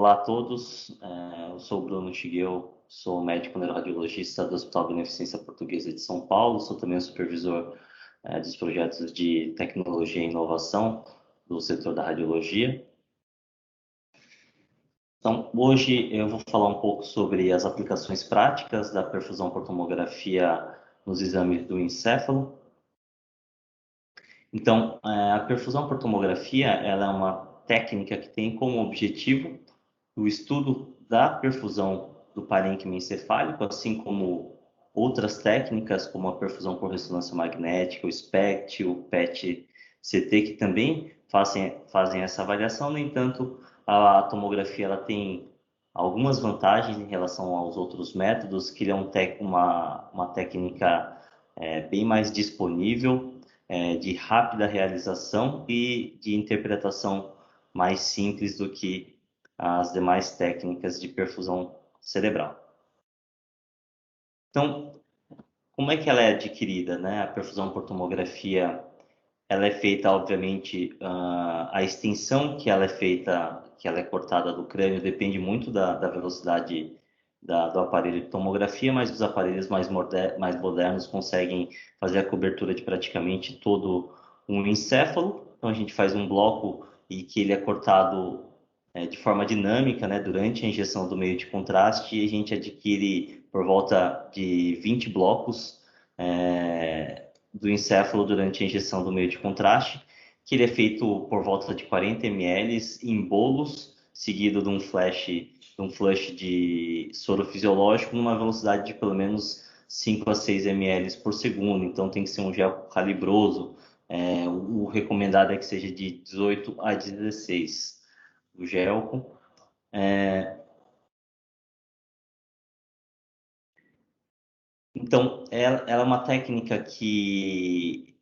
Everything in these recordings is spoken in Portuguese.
Olá a todos, eu sou o Bruno Shigeu, sou médico neuroradiologista do Hospital Beneficência Portuguesa de São Paulo, sou também o supervisor dos projetos de tecnologia e inovação do setor da radiologia. Então, hoje eu vou falar um pouco sobre as aplicações práticas da perfusão por tomografia nos exames do encéfalo. Então, a perfusão por tomografia ela é uma técnica que tem como objetivo o estudo da perfusão do parênquima encefálico, assim como outras técnicas, como a perfusão por ressonância magnética, o SPECT, o PET-CT, que também fazem essa avaliação. No entanto, a tomografia ela tem algumas vantagens em relação aos outros métodos, que ele é uma técnica bem mais disponível, de rápida realização e de interpretação mais simples do que as demais técnicas de perfusão cerebral. Então, como é que ela é adquirida, né? A perfusão por tomografia, ela é feita, obviamente, a extensão que ela é feita, que ela é cortada do crânio, depende muito da velocidade do aparelho de tomografia, mas os aparelhos mais modernos conseguem fazer a cobertura de praticamente todo um encéfalo. Então, a gente faz um bloco e que ele é cortado de forma dinâmica, né, durante a injeção do meio de contraste, e a gente adquire por volta de 20 blocos do encéfalo durante a injeção do meio de contraste, que ele é feito por volta de 40 ml em bolos, seguido de um flush de soro fisiológico numa velocidade de pelo menos 5 a 6 ml por segundo. Então tem que ser um gel calibroso. O recomendado é que seja de 18 a 16 o gel. Então, ela é uma técnica que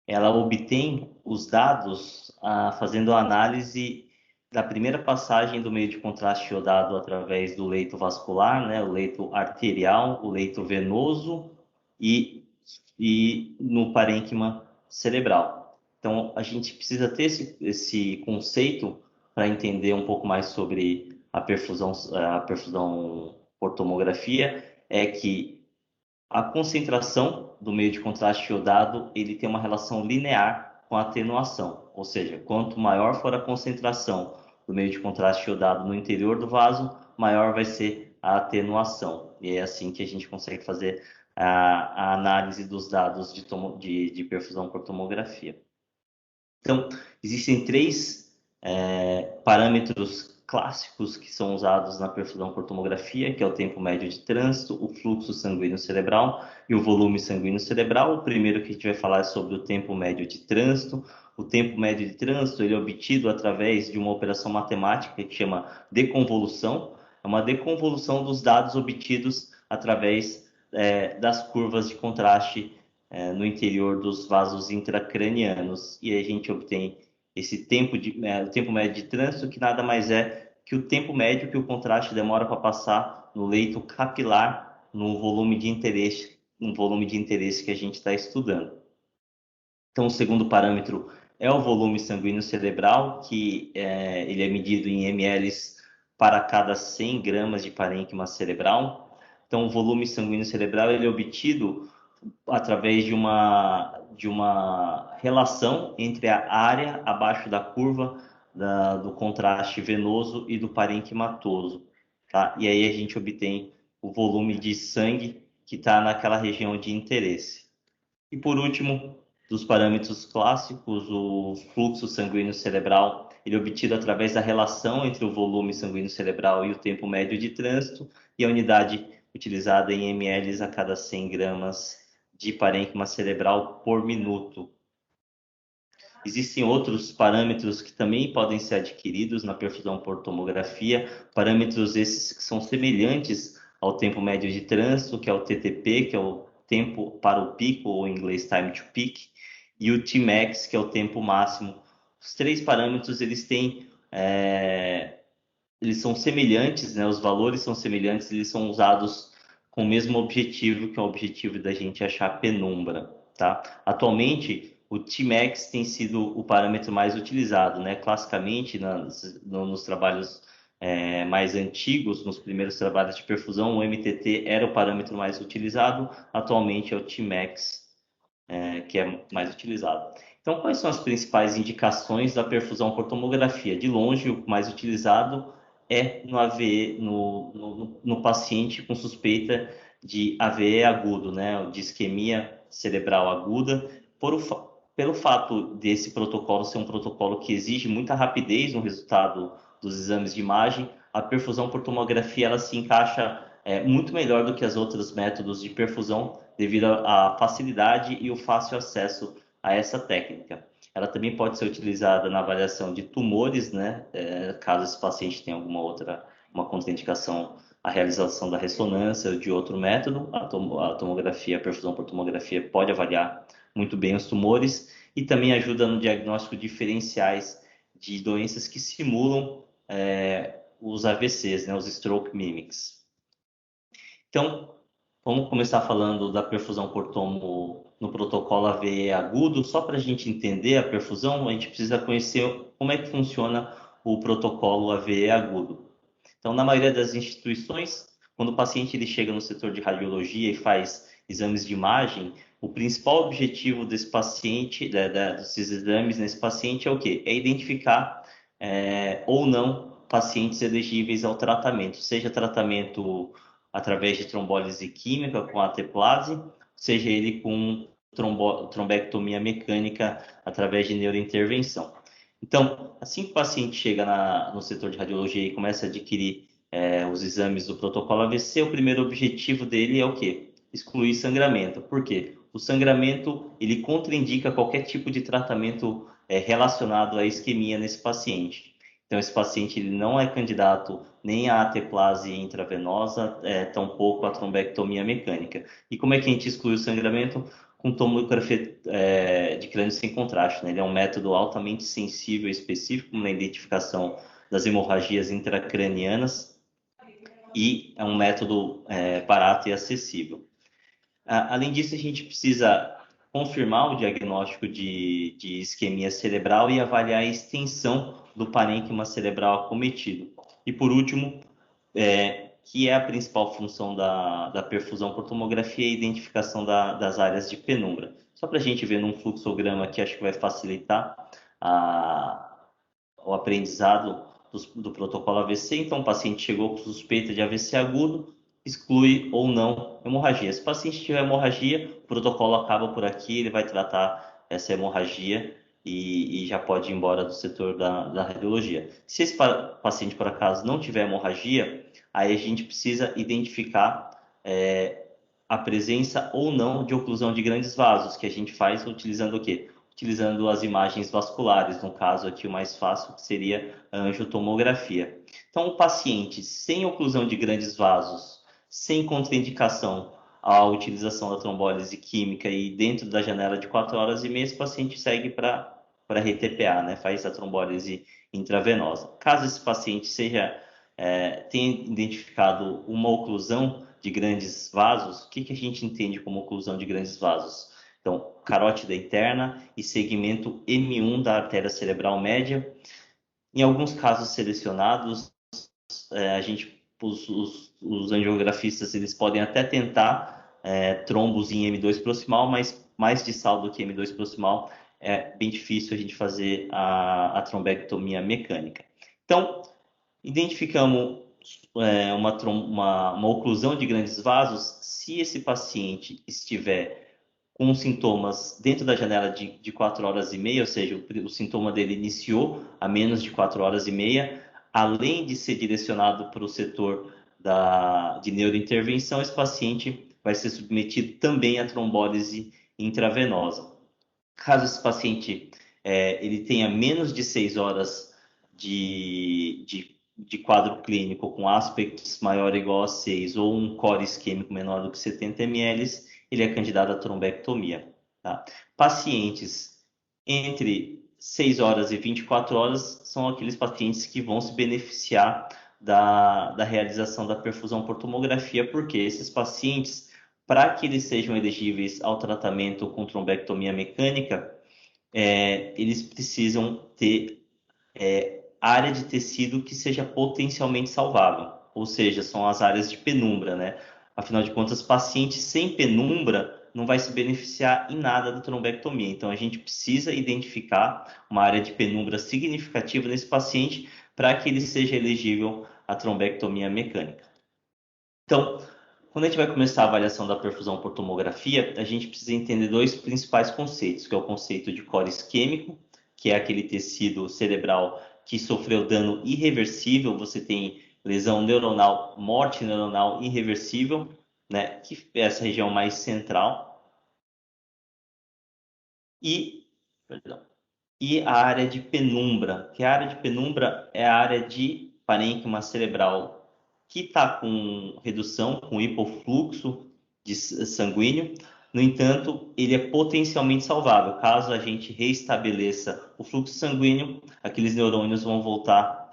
ela obtém os dados fazendo a análise da primeira passagem do meio de contraste iodado através do leito vascular, né, o leito arterial, o leito venoso e no parênquima cerebral. Então, a gente precisa ter esse conceito para entender um pouco mais sobre a perfusão por tomografia, é que a concentração do meio de contraste iodado ele tem uma relação linear com a atenuação, ou seja, quanto maior for a concentração do meio de contraste iodado no interior do vaso, maior vai ser a atenuação. E é assim que a gente consegue fazer a análise dos dados de perfusão por tomografia. Então, existem três parâmetros clássicos que são usados na perfusão por tomografia, que é o tempo médio de trânsito, o fluxo sanguíneo cerebral e o volume sanguíneo cerebral. O primeiro que a gente vai falar é sobre o tempo médio de trânsito. O tempo médio de trânsito ele é obtido através de uma operação matemática que chama deconvolução. É uma deconvolução dos dados obtidos através das curvas de contraste no interior dos vasos intracranianos. E a gente obtém esse o tempo médio de trânsito, que nada mais é que o tempo médio que o contraste demora para passar no leito capilar, no volume de interesse que a gente está estudando. Então, o segundo parâmetro é o volume sanguíneo cerebral, que ele é medido em ml para cada 100 gramas de parênquima cerebral. Então, o volume sanguíneo cerebral ele é obtido através de uma relação entre a área abaixo da curva do contraste venoso e do parênquima matoso, tá? E aí a gente obtém o volume de sangue que está naquela região de interesse. E por último, dos parâmetros clássicos, o fluxo sanguíneo cerebral, ele é obtido através da relação entre o volume sanguíneo cerebral e o tempo médio de trânsito, e a unidade utilizada em ml a cada 100 gramas de parênquima cerebral por minuto. Existem outros parâmetros que também podem ser adquiridos na perfusão por tomografia, parâmetros esses que são semelhantes ao tempo médio de trânsito, que é o TTP, que é o tempo para o pico, ou em inglês time to peak, e o Tmax, que é o tempo máximo. Os três parâmetros eles são semelhantes, né? Os valores são semelhantes, eles são usados com o mesmo objetivo, que é o objetivo da gente achar penumbra, tá? Atualmente, o Tmax tem sido o parâmetro mais utilizado, né? Classicamente, nos trabalhos mais antigos, nos primeiros trabalhos de perfusão, o MTT era o parâmetro mais utilizado, atualmente é o Tmax, que é mais utilizado. Então, quais são as principais indicações da perfusão por tomografia? De longe, o mais utilizado é no AVE, no paciente com suspeita de AVE agudo, né, de isquemia cerebral aguda, pelo fato desse protocolo ser um protocolo que exige muita rapidez no resultado dos exames de imagem, a perfusão por tomografia ela se encaixa muito melhor do que os outros métodos de perfusão devido à facilidade e o fácil acesso a essa técnica. Ela também pode ser utilizada na avaliação de tumores, né? Caso esse paciente tenha uma contraindicação à realização da ressonância ou de outro método, a tomografia, a perfusão por tomografia pode avaliar muito bem os tumores e também ajuda no diagnóstico diferenciais de doenças que simulam os AVCs, né? Os stroke mimics. Então, vamos começar falando da perfusão por tomo no protocolo AVE agudo. Só para a gente entender a perfusão, a gente precisa conhecer como é que funciona o protocolo AVE agudo. Então, na maioria das instituições, quando o paciente ele chega no setor de radiologia e faz exames de imagem, o principal objetivo desse paciente, desses exames nesse paciente é o quê? É identificar ou não pacientes elegíveis ao tratamento, seja tratamento através de trombólise química com ateplase, seja ele com trombectomia mecânica através de neurointervenção. Então, assim que o paciente chega no setor de radiologia e começa a adquirir os exames do protocolo AVC, o primeiro objetivo dele é o quê? Excluir sangramento. Por quê? O sangramento, ele contraindica qualquer tipo de tratamento relacionado à isquemia nesse paciente. Então, esse paciente ele não é candidato nem à ateplase intravenosa, tampouco à trombectomia mecânica. E como é que a gente exclui o sangramento? Com tomografia de crânio sem contraste. Né? Ele é um método altamente sensível e específico na identificação das hemorragias intracranianas e é um método barato e acessível. Além disso, a gente precisa confirmar o diagnóstico de isquemia cerebral e avaliar a extensão do parênquima cerebral acometido. E por último, que é a principal função da perfusão por tomografia, a identificação das áreas de penumbra. Só para a gente ver num fluxograma aqui, acho que vai facilitar o aprendizado do protocolo AVC. Então, o paciente chegou com suspeita de AVC agudo, exclui ou não hemorragia. Se o paciente tiver hemorragia, o protocolo acaba por aqui, ele vai tratar essa hemorragia e já pode ir embora do setor da radiologia. Se esse paciente, por acaso, não tiver hemorragia, aí a gente precisa identificar a presença ou não de oclusão de grandes vasos, que a gente faz utilizando o quê? Utilizando as imagens vasculares, no caso aqui o mais fácil, que seria a angiotomografia. Então, o paciente sem oclusão de grandes vasos, sem contraindicação à utilização da trombólise química e dentro da janela de 4 horas e meia, esse paciente segue para RTPA, né? Faz a trombólise intravenosa. Caso esse paciente tenha identificado uma oclusão de grandes vasos, o que a gente entende como oclusão de grandes vasos? Então, carótida interna e segmento M1 da artéria cerebral média. Em alguns casos selecionados, os angiografistas eles podem até tentar trombos em M2 proximal, mas mais distal do que M2 proximal é bem difícil a gente fazer a trombectomia mecânica. Então, identificamos uma oclusão de grandes vasos se esse paciente estiver com sintomas dentro da janela de 4 horas e meia, ou seja, o sintoma dele iniciou a menos de 4 horas e meia, além de ser direcionado para o setor de neurointervenção, esse paciente vai ser submetido também à trombólise intravenosa. Caso esse paciente ele tenha menos de 6 horas de quadro clínico com aspectos maior ou igual a 6 ou um core isquêmico menor do que 70 ml, ele é candidato à trombectomia. Tá? Pacientes entre 6 horas e 24 horas são aqueles pacientes que vão se beneficiar da realização da perfusão por tomografia, porque esses pacientes, para que eles sejam elegíveis ao tratamento com trombectomia mecânica, eles precisam ter área de tecido que seja potencialmente salvável, ou seja, são as áreas de penumbra, né? Afinal de contas, paciente sem penumbra não vai se beneficiar em nada da trombectomia. Então, a gente precisa identificar uma área de penumbra significativa nesse paciente para que ele seja elegível à trombectomia mecânica. Então, quando a gente vai começar a avaliação da perfusão por tomografia, a gente precisa entender dois principais conceitos, que é o conceito de core isquêmico, que é aquele tecido cerebral que sofreu dano irreversível, você tem lesão neuronal, morte neuronal irreversível, né, que é essa região mais central, e, perdão, e a área de penumbra, que a área de penumbra é a área de parênquima cerebral que está com redução, com hipofluxo sanguíneo. No entanto, ele é potencialmente salvável. Caso a gente reestabeleça o fluxo sanguíneo, aqueles neurônios vão voltar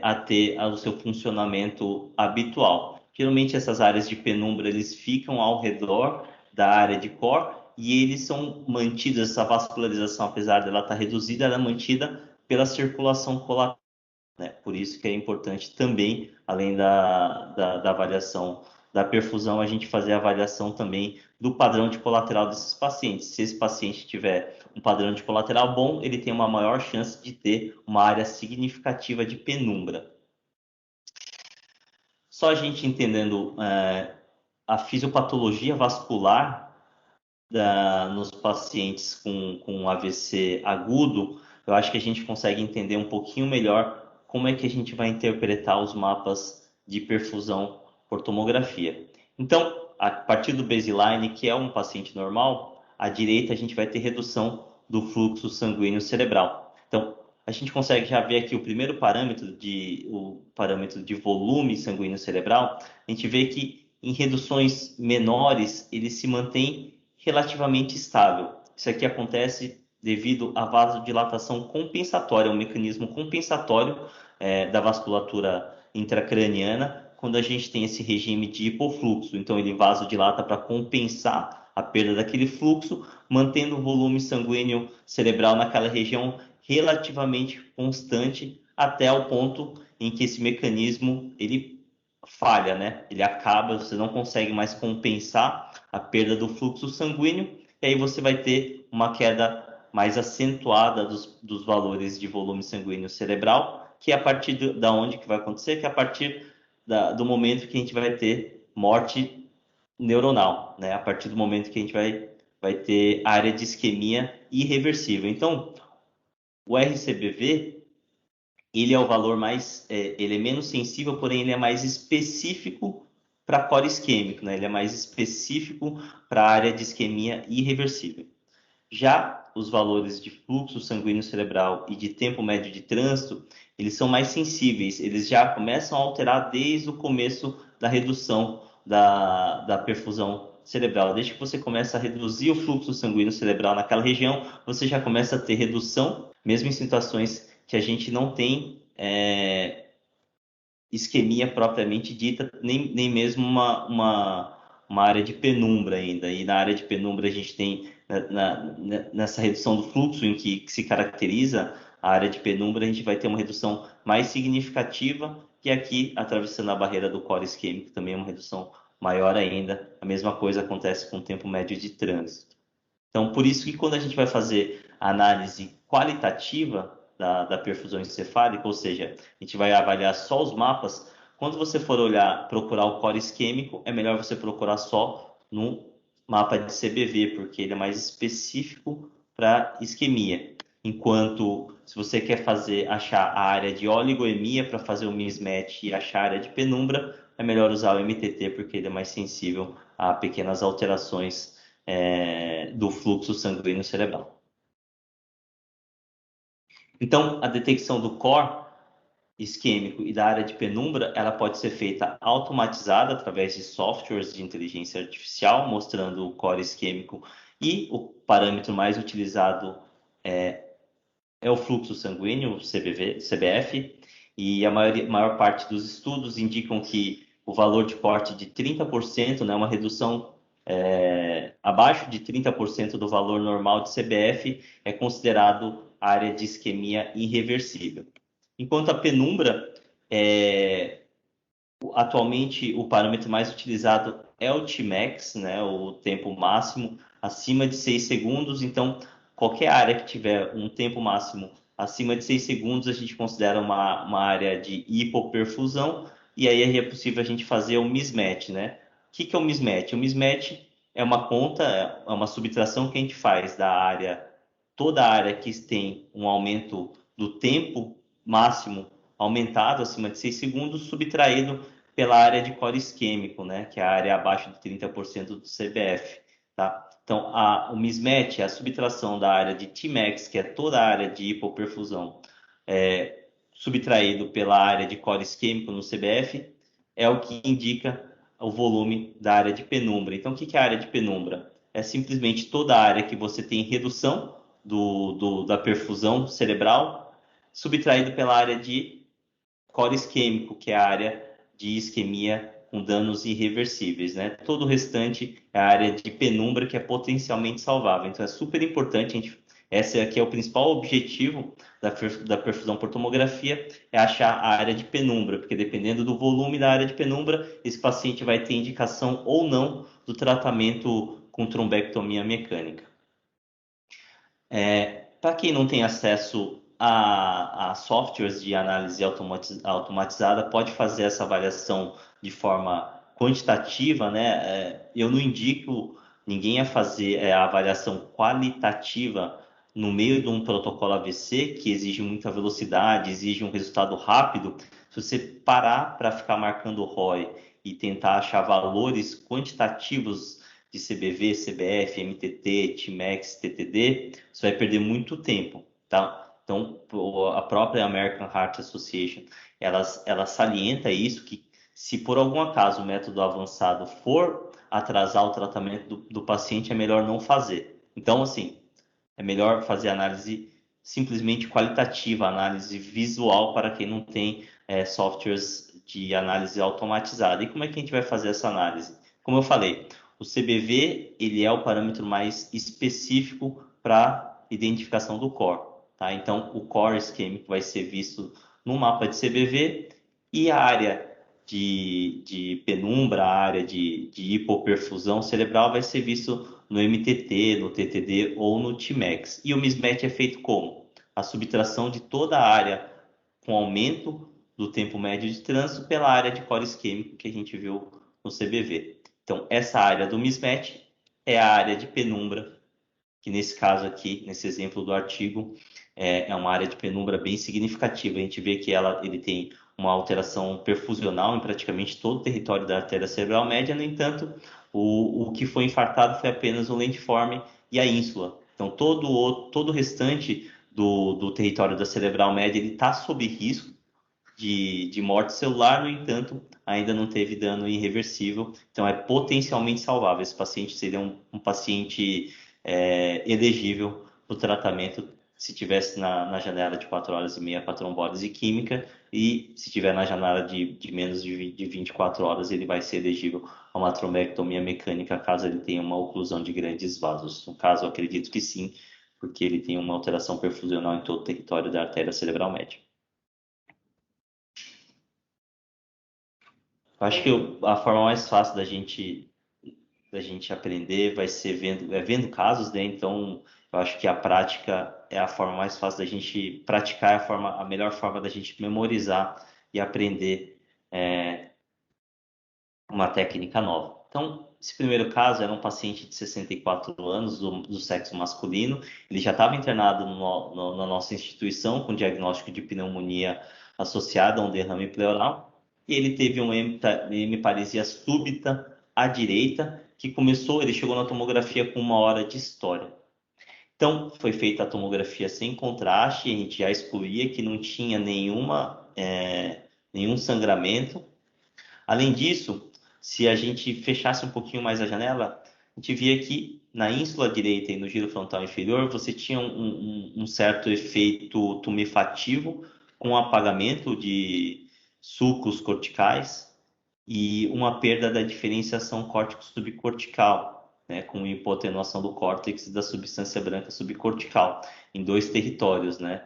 a ter o seu funcionamento habitual. Geralmente, essas áreas de penumbra eles ficam ao redor da área de core e eles são mantidos, essa vascularização, apesar dela estar reduzida, ela é mantida pela circulação colateral. Né? Por isso que é importante também, além da avaliação da perfusão, a gente fazer a avaliação também do padrão de colateral desses pacientes. Se esse paciente tiver um padrão de colateral bom, ele tem uma maior chance de ter uma área significativa de penumbra. Só a gente entendendo a fisiopatologia vascular nos pacientes com AVC agudo, eu acho que a gente consegue entender um pouquinho melhor como é que a gente vai interpretar os mapas de perfusão por tomografia. Então, a partir do baseline, que é um paciente normal, à direita a gente vai ter redução do fluxo sanguíneo cerebral. Então, a gente consegue já ver aqui o primeiro parâmetro o parâmetro de volume sanguíneo cerebral. A gente vê que em reduções menores ele se mantém relativamente estável. Isso aqui acontece devido à vasodilatação compensatória, um mecanismo compensatório da vasculatura intracraniana, quando a gente tem esse regime de hipofluxo. Então, ele vasodilata para compensar a perda daquele fluxo, mantendo o volume sanguíneo cerebral naquela região relativamente constante até o ponto em que esse mecanismo ele falha, né? Ele acaba, você não consegue mais compensar a perda do fluxo sanguíneo e aí você vai ter uma queda mais acentuada dos valores de volume sanguíneo cerebral, que é a partir da onde que vai acontecer, que é a partir do momento que a gente vai ter morte neuronal, né? A partir do momento que a gente vai ter área de isquemia irreversível. Então, o RCBV, ele é o valor mais, ele é menos sensível, porém ele é mais específico para core isquêmico, né? Ele é mais específico para a área de isquemia irreversível. Já os valores de fluxo sanguíneo cerebral e de tempo médio de trânsito, eles são mais sensíveis, eles já começam a alterar desde o começo da redução da perfusão cerebral. Desde que você começa a reduzir o fluxo sanguíneo cerebral naquela região, você já começa a ter redução, mesmo em situações que a gente não tem isquemia propriamente dita, nem mesmo uma área de penumbra ainda. E na área de penumbra a gente tem, nessa redução do fluxo em que se caracteriza a área de penumbra, a gente vai ter uma redução mais significativa, que aqui, atravessando a barreira do core isquêmico, também é uma redução maior ainda. A mesma coisa acontece com o tempo médio de trânsito. Então, por isso que quando a gente vai fazer a análise qualitativa da perfusão encefálica, ou seja, a gente vai avaliar só os mapas, quando você for olhar, procurar o core isquêmico, é melhor você procurar só no mapa de CBV, porque ele é mais específico para isquemia. Enquanto, se você quer achar a área de oligoemia para fazer o mismatch e achar a área de penumbra, é melhor usar o MTT, porque ele é mais sensível a pequenas alterações do fluxo sanguíneo cerebral. Então, a detecção do core isquêmico e da área de penumbra, ela pode ser feita automatizada através de softwares de inteligência artificial, mostrando o core isquêmico, e o parâmetro mais utilizado é o fluxo sanguíneo, CBF, e a maior parte dos estudos indicam que o valor de corte de 30%, né, uma redução abaixo de 30% do valor normal de CBF é considerado área de isquemia irreversível. Enquanto a penumbra, atualmente o parâmetro mais utilizado é o Tmax, né, o tempo máximo acima de 6 segundos. Então, qualquer área que tiver um tempo máximo acima de 6 segundos, a gente considera uma área de hipoperfusão, e aí é possível a gente fazer o mismatch, né? O que é o mismatch? O mismatch é uma conta, é uma subtração que a gente faz da área, toda a área que tem um aumento do tempo máximo aumentado acima de 6 segundos, subtraído pela área de core isquêmico, né, que é a área abaixo de 30% do CBF. Tá? Então, o mismatch é a subtração da área de Tmax, que é toda a área de hipoperfusão, subtraído pela área de core isquêmico no CBF, é o que indica o volume da área de penumbra. Então, o que é a área de penumbra? É simplesmente toda a área que você tem redução da perfusão cerebral, subtraído pela área de core isquêmico, que é a área de isquemia com danos irreversíveis, né? Todo o restante é a área de penumbra que é potencialmente salvável. Então é super importante, esse aqui é o principal objetivo da perfusão por tomografia, é achar a área de penumbra, porque dependendo do volume da área de penumbra, esse paciente vai ter indicação ou não do tratamento com trombectomia mecânica. Para quem não tem acesso a softwares de análise automatizada, pode fazer essa avaliação de forma quantitativa, né? Eu não indico ninguém a fazer a avaliação qualitativa no meio de um protocolo AVC, que exige muita velocidade, exige um resultado rápido. Se você parar para ficar marcando ROI e tentar achar valores quantitativos de CBV, CBF, MTT, Tmax, TTD, você vai perder muito tempo, tá? Então, a própria American Heart Association, ela salienta isso, que se por algum acaso o método avançado for atrasar o tratamento do paciente, é melhor não fazer. Então, assim, é melhor fazer análise simplesmente qualitativa, análise visual para quem não tem softwares de análise automatizada. E como é que a gente vai fazer essa análise? Como eu falei, o CBV ele é o parâmetro mais específico para identificação do core. Tá? Então, o core isquêmico vai ser visto no mapa de CBV e a área de penumbra, a área de hipoperfusão cerebral vai ser visto no MTT, no TTD ou no Tmax. E o mismatch é feito como? A subtração de toda a área com aumento do tempo médio de trânsito pela área de core isquêmico que a gente viu no CBV. Então, essa área do mismatch é a área de penumbra, que nesse caso aqui, nesse exemplo do artigo, é uma área de penumbra bem significativa. A gente vê que ele tem uma alteração perfusional em praticamente todo o território da artéria cerebral média. No entanto, o que foi infartado foi apenas o lentiforme e a ínsula. Então, todo o restante do território da cerebral média está sob risco de morte celular, no entanto, ainda não teve dano irreversível, então é potencialmente salvável. Esse paciente seria um paciente elegível para o tratamento se tivesse na janela de 4 horas e meia com a trombólise química, e se tiver na janela de menos de 24 horas, ele vai ser elegível a uma trombectomia mecânica caso ele tenha uma oclusão de grandes vasos. No caso, eu acredito que sim, porque ele tem uma alteração perfusional em todo o território da artéria cerebral média. Eu acho que a forma mais fácil da gente aprender vai ser vendo casos, né? Então, eu acho que a prática é a forma mais fácil da gente praticar, é a melhor forma da gente memorizar e aprender uma técnica nova. Então, esse primeiro caso era um paciente de 64 anos, do sexo masculino. Ele já estava internado na nossa instituição com diagnóstico de pneumonia associada a um derrame pleural. E ele teve uma hemiparesia súbita à direita, que ele chegou na tomografia com 1 hora de história. Então, foi feita a tomografia sem contraste, a gente já excluía que não tinha nenhum sangramento. Além disso, se a gente fechasse um pouquinho mais a janela, a gente via que na ínsula direita e no giro frontal inferior você tinha um certo efeito tumefativo com apagamento de sulcos corticais e uma perda da diferenciação córtico-subcortical, né, com hipotenuação do córtex e da substância branca subcortical em 2 territórios, né?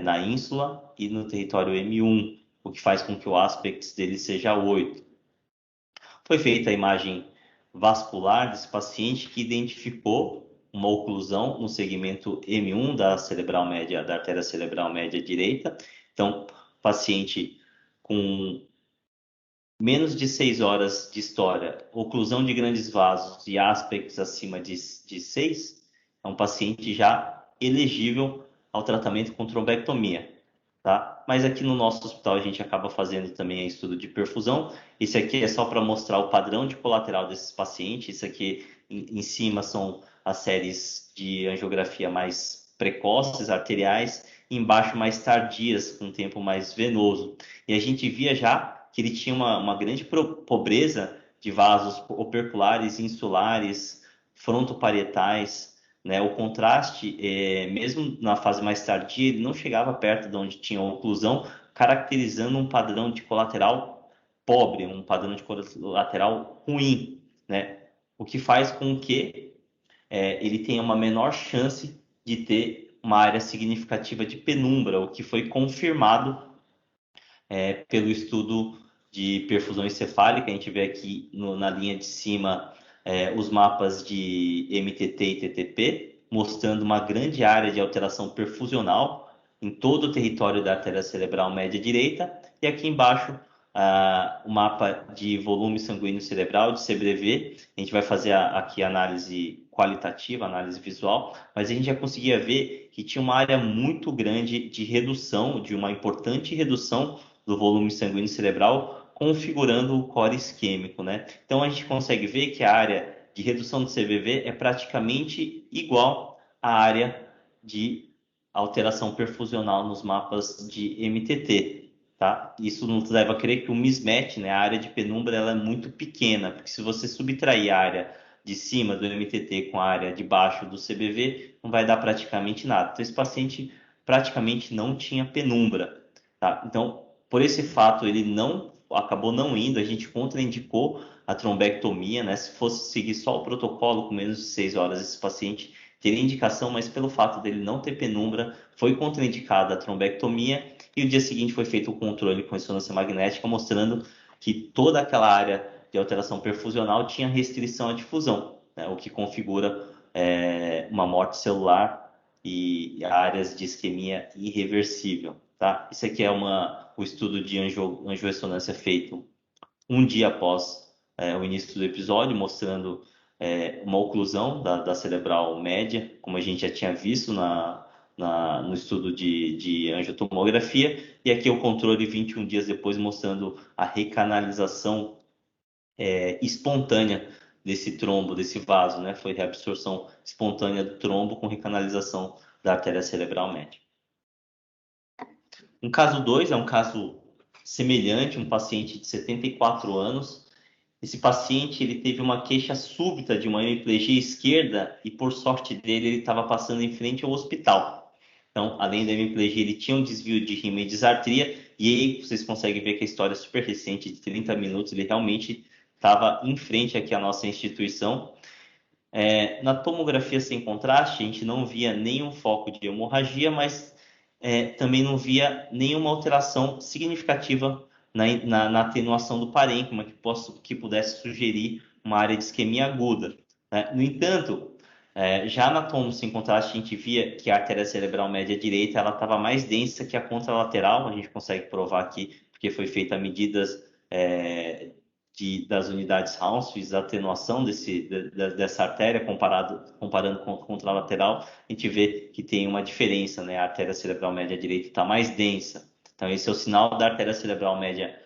na ínsula e no território M1, o que faz com que o aspect dele seja 8. Foi feita a imagem vascular desse paciente que identificou uma oclusão no segmento M1 da cerebral média, da artéria cerebral média direita. Então, paciente com menos de 6 horas de história, oclusão de grandes vasos e aspects acima de 6, é um paciente já elegível ao tratamento com trombectomia. Tá? Mas aqui no nosso hospital a gente acaba fazendo também estudo de perfusão. Esse aqui é só para mostrar o padrão de colateral desses pacientes. Isso aqui em cima são as séries de angiografia mais precoces, arteriais, e embaixo mais tardias, com tempo mais venoso. E a gente via já que ele tinha uma grande pobreza de vasos operculares, insulares, frontoparietais, né? O contraste, mesmo na fase mais tardia, ele não chegava perto de onde tinha oclusão, caracterizando um padrão de colateral pobre, um padrão de colateral ruim, né? O que faz com que ele tenha uma menor chance de ter uma área significativa de penumbra, o que foi confirmado pelo estudo de perfusão encefálica. A gente vê aqui na linha de cima os mapas de MTT e TTP, mostrando uma grande área de alteração perfusional em todo o território da artéria cerebral média direita, e aqui embaixo o mapa de volume sanguíneo cerebral, de CBV. A gente vai fazer aqui a análise qualitativa, análise visual, mas a gente já conseguia ver que tinha uma área muito grande de redução, de uma importante redução do volume sanguíneo cerebral, configurando o core isquêmico, né? Então a gente consegue ver que a área de redução do CVV é praticamente igual à área de alteração perfusional nos mapas de MTT, tá? Isso nos leva a crer que o mismatch, né, a área de penumbra, ela é muito pequena, porque se você subtrair a área de cima do MTT com a área de baixo do CBV, não vai dar praticamente nada. Então esse paciente praticamente não tinha penumbra, tá? Então, por esse fato, ele acabou não indo, a gente contraindicou a trombectomia, né? Se fosse seguir só o protocolo com menos de 6 horas, esse paciente teria indicação, mas pelo fato dele não ter penumbra, foi contraindicada a trombectomia, e o dia seguinte foi feito o controle com ressonância magnética, mostrando que toda aquela área de alteração perfusional tinha restrição à difusão, né? O que configura uma morte celular e áreas de isquemia irreversível. Tá? Isso aqui é o estudo de angiorressonância feito um dia após o início do episódio, mostrando uma oclusão da cerebral média, como a gente já tinha visto no estudo de angiotomografia, e aqui o controle 21 dias depois, mostrando a recanalização espontânea desse trombo, desse vaso, né? Foi reabsorção espontânea do trombo com recanalização da artéria cerebral média. Um caso 2 é um caso semelhante, um paciente de 74 anos. Esse paciente ele teve uma queixa súbita de uma hemiplegia esquerda e, por sorte dele, ele estava passando em frente ao hospital. Então, além da hemiplegia, ele tinha um desvio de rímel e disartria, e aí vocês conseguem ver que a história é super recente, de 30 minutos, ele realmente estava em frente aqui à nossa instituição. Na tomografia sem contraste, a gente não via nenhum foco de hemorragia, mas também não via nenhuma alteração significativa na atenuação do parênquima que pudesse sugerir uma área de isquemia aguda, né? No entanto, já na tomo sem contraste, a gente via que a artéria cerebral média direita ela estava mais densa que a contralateral. A gente consegue provar aqui, porque foi feita medidas das unidades Hounsfield, a atenuação dessa artéria comparando com a contralateral, a gente vê que tem uma diferença, né? A artéria cerebral média direita está mais densa. Então, esse é o sinal da artéria cerebral média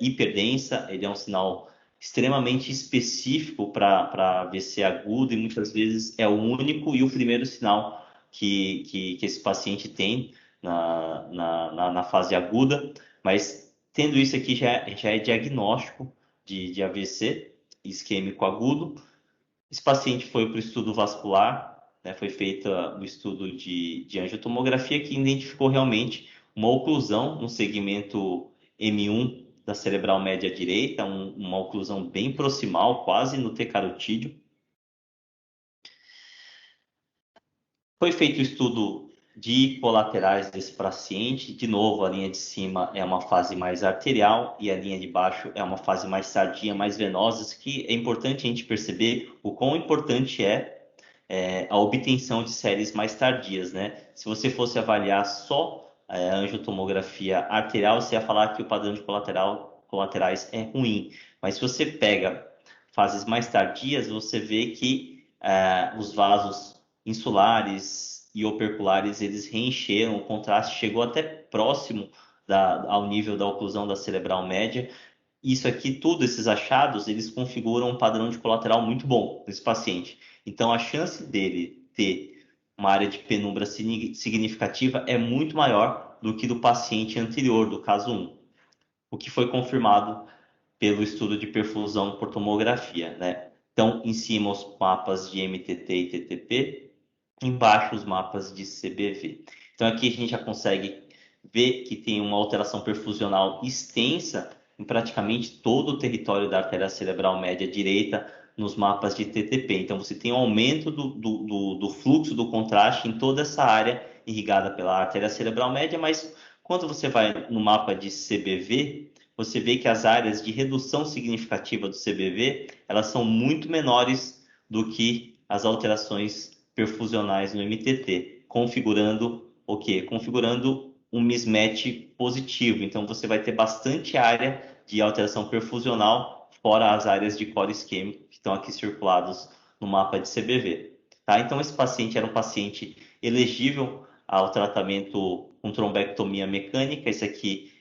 hiperdensa. Ele é um sinal extremamente específico para AVC agudo, e muitas vezes é o único e o primeiro sinal que esse paciente tem na fase aguda. Mas tendo isso aqui já é diagnóstico de AVC isquêmico agudo. Esse paciente foi para o estudo vascular, né? Foi feito o estudo de angiotomografia, que identificou realmente uma oclusão no segmento M1 da cerebral média direita, uma oclusão bem proximal, quase no T carotídeo. Foi feito o estudo de colaterais desse paciente. De novo, a linha de cima é uma fase mais arterial e a linha de baixo é uma fase mais tardia, mais venosa, que é importante a gente perceber o quão importante a obtenção de séries mais tardias, né? Se você fosse avaliar só a angiotomografia arterial, você ia falar que o padrão de colaterais é ruim. Mas se você pega fases mais tardias, você vê que os vasos insulares e operculares, eles reencheram, o contraste chegou até próximo ao nível da oclusão da cerebral média. Isso aqui, tudo esses achados, eles configuram um padrão de colateral muito bom nesse paciente. Então, a chance dele ter uma área de penumbra significativa é muito maior do que do paciente anterior, do caso 1, o que foi confirmado pelo estudo de perfusão por tomografia, né? Então, em cima os mapas de MTT e TTP, embaixo os mapas de CBV. Então, aqui a gente já consegue ver que tem uma alteração perfusional extensa em praticamente todo o território da artéria cerebral média direita nos mapas de TTP. Então, você tem um aumento do fluxo do contraste em toda essa área irrigada pela artéria cerebral média, mas quando você vai no mapa de CBV, você vê que as áreas de redução significativa do CBV, elas são muito menores do que as alterações perfusionais no MTT, configurando o quê? Configurando um mismatch positivo. Então, você vai ter bastante área de alteração perfusional, fora as áreas de core isquêmico que estão aqui circulados no mapa de CBV. Tá? Então, esse paciente era um paciente elegível ao tratamento com trombectomia mecânica. Esse aqui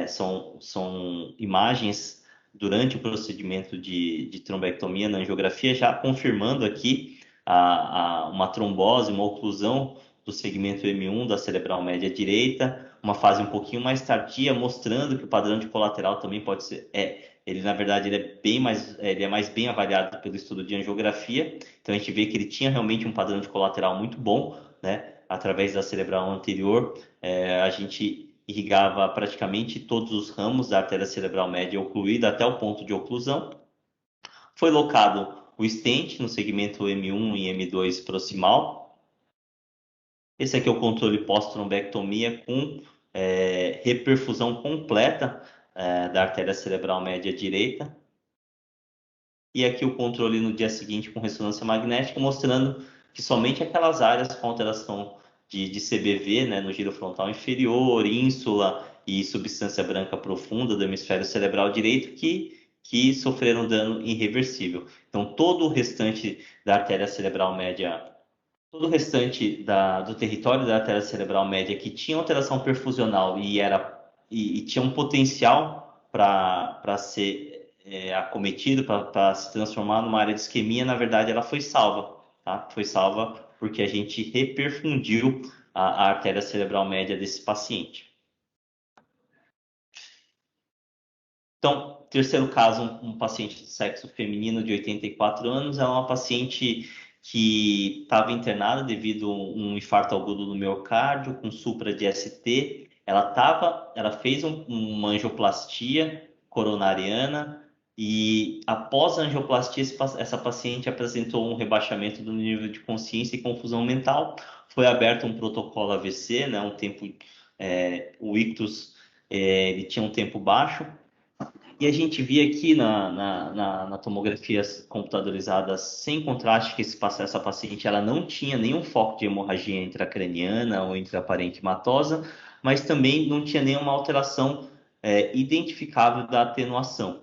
são imagens durante o procedimento de trombectomia na angiografia, já confirmando aqui uma trombose, uma oclusão do segmento M1 da cerebral média direita, uma fase um pouquinho mais tardia, mostrando que o padrão de colateral também pode ser. Ele, na verdade, ele é mais bem avaliado pelo estudo de angiografia. Então, a gente vê que ele tinha realmente um padrão de colateral muito bom, né? Através da cerebral anterior, a gente irrigava praticamente todos os ramos da artéria cerebral média ocluída até o ponto de oclusão. Foi locado o stent no segmento M1 e M2 proximal. Esse aqui é o controle pós-trombectomia com reperfusão completa da artéria cerebral média direita. E aqui o controle no dia seguinte com ressonância magnética, mostrando que somente aquelas áreas com alteração de CBV, né, no giro frontal inferior, ínsula e substância branca profunda do hemisfério cerebral direito que sofreram dano irreversível. Então, todo o restante da artéria cerebral média, todo o restante do território da artéria cerebral média que tinha alteração perfusional e tinha um potencial para ser acometido, para se transformar numa área de isquemia, na verdade ela foi salva, tá? Foi salva porque a gente reperfundiu a artéria cerebral média desse paciente. Então, terceiro caso, um paciente de sexo feminino de 84 anos, ela é uma paciente que estava internada devido a um infarto agudo do miocárdio com supra de ST. Ela fez uma angioplastia coronariana e após a angioplastia essa paciente apresentou um rebaixamento do nível de consciência e confusão mental. Foi aberto um protocolo AVC, né, o ictus ele tinha um tempo baixo. E a gente via aqui na tomografia computadorizada sem contraste que essa paciente ela não tinha nenhum foco de hemorragia intracraniana ou intraparenquimatosa, mas também não tinha nenhuma alteração identificável da atenuação.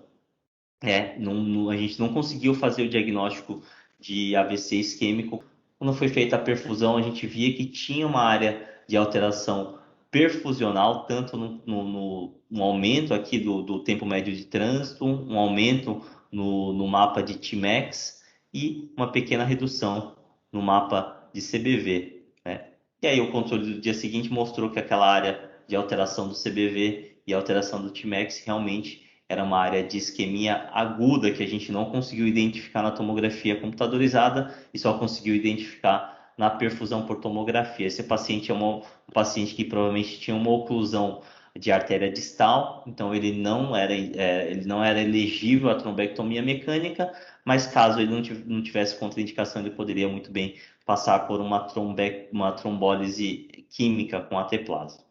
A gente não conseguiu fazer o diagnóstico de AVC isquêmico. Quando foi feita a perfusão, a gente via que tinha uma área de alteração perfusional, tanto no aumento aqui do tempo médio de trânsito, um aumento no mapa de Tmax e uma pequena redução no mapa de CBV, né? E aí o controle do dia seguinte mostrou que aquela área de alteração do CBV e alteração do Tmax realmente era uma área de isquemia aguda que a gente não conseguiu identificar na tomografia computadorizada e só conseguiu identificar na perfusão por tomografia. Esse paciente é um paciente que provavelmente tinha uma oclusão de artéria distal, então ele não era elegível à trombectomia mecânica, mas caso ele não tivesse contraindicação, ele poderia muito bem passar por uma trombólise química com ateplase.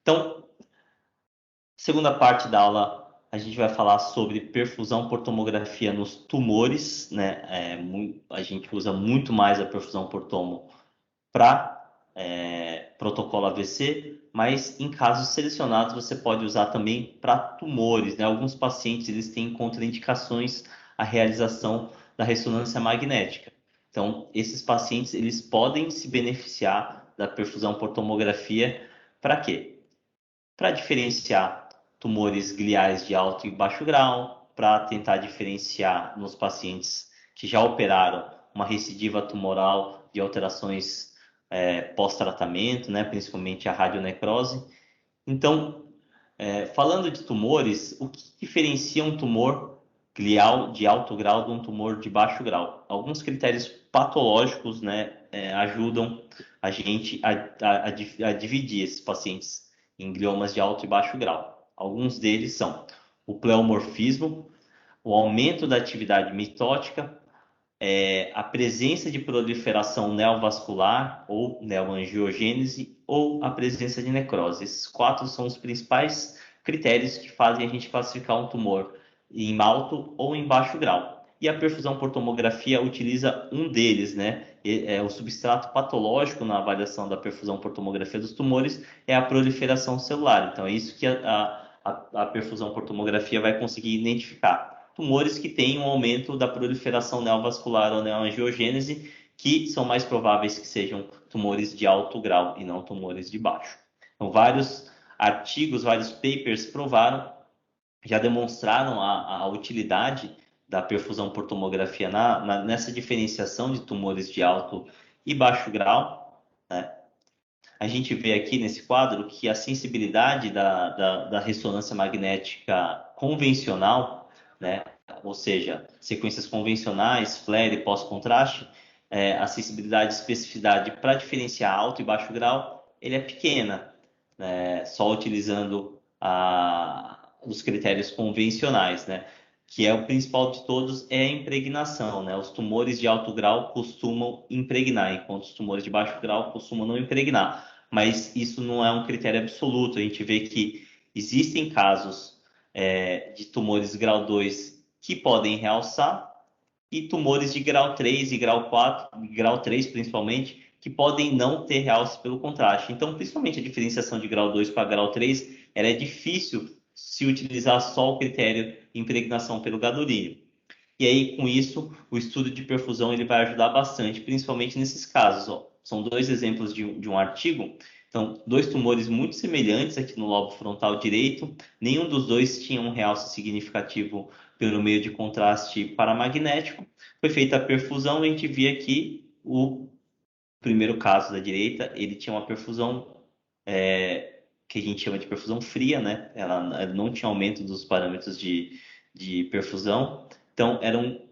Então, segunda parte da aula, a gente vai falar sobre perfusão por tomografia nos tumores, né? A gente usa muito mais a perfusão por tomo para protocolo AVC, mas em casos selecionados você pode usar também para tumores, né? Alguns pacientes eles têm contraindicações à realização da ressonância magnética. Então, esses pacientes eles podem se beneficiar da perfusão por tomografia para quê? Para diferenciar tumores gliais de alto e baixo grau, para tentar diferenciar nos pacientes que já operaram uma recidiva tumoral de alterações pós-tratamento, né, principalmente a radionecrose. Então, falando de tumores, o que diferencia um tumor glial de alto grau de um tumor de baixo grau? Alguns critérios patológicos, né, ajudam a gente a dividir esses pacientes em gliomas de alto e baixo grau. Alguns deles são o pleomorfismo, o aumento da atividade mitótica, a presença de proliferação neovascular ou neoangiogênese ou a presença de necrose. Esses 4 são os principais critérios que fazem a gente classificar um tumor em alto ou em baixo grau. E a perfusão por tomografia utiliza um deles, né? O substrato patológico na avaliação da perfusão por tomografia dos tumores é a proliferação celular. Então, é isso que a perfusão por tomografia vai conseguir identificar. Tumores que têm um aumento da proliferação neovascular ou neoangiogênese, que são mais prováveis que sejam tumores de alto grau e não tumores de baixo. Então, vários artigos, vários papers provaram, já demonstraram a utilidade da perfusão por tomografia nessa diferenciação de tumores de alto e baixo grau, né? A gente vê aqui nesse quadro que a sensibilidade da ressonância magnética convencional, né, ou seja, sequências convencionais, flare e pós-contraste, a sensibilidade e especificidade para diferenciar alto e baixo grau, ele é pequena, né, só utilizando os critérios convencionais, né, que é o principal de todos, é a impregnação, né? Os tumores de alto grau costumam impregnar, enquanto os tumores de baixo grau costumam não impregnar. Mas isso não é um critério absoluto. A gente vê que existem casos de tumores grau 2 que podem realçar e tumores de grau 3 e grau 4, grau 3 principalmente, que podem não ter realce pelo contraste. Então, principalmente a diferenciação de grau 2 para grau 3, ela é difícil se utilizar só o critério impregnação pelo gadolínio. E aí, com isso, o estudo de perfusão ele vai ajudar bastante, principalmente nesses casos. Ó. São 2 exemplos de um artigo. Então, 2 tumores muito semelhantes aqui no lobo frontal direito. Nenhum dos dois tinha um realce significativo pelo meio de contraste paramagnético. Foi feita a perfusão e a gente via aqui o primeiro caso da direita, ele tinha uma perfusão que a gente chama de perfusão fria, né? Ela não tinha aumento dos parâmetros de perfusão. Então,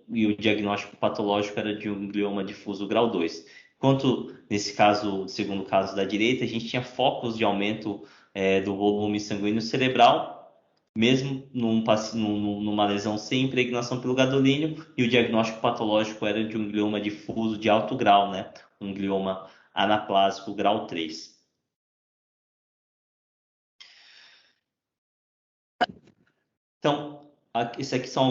e o diagnóstico patológico era de um glioma difuso grau 2. Enquanto nesse caso, segundo caso da direita, a gente tinha focos de aumento do volume sanguíneo cerebral, mesmo numa lesão sem impregnação pelo gadolínio, e o diagnóstico patológico era de um glioma difuso de alto grau, né? Um glioma anaplásico grau 3. Então, esses aqui são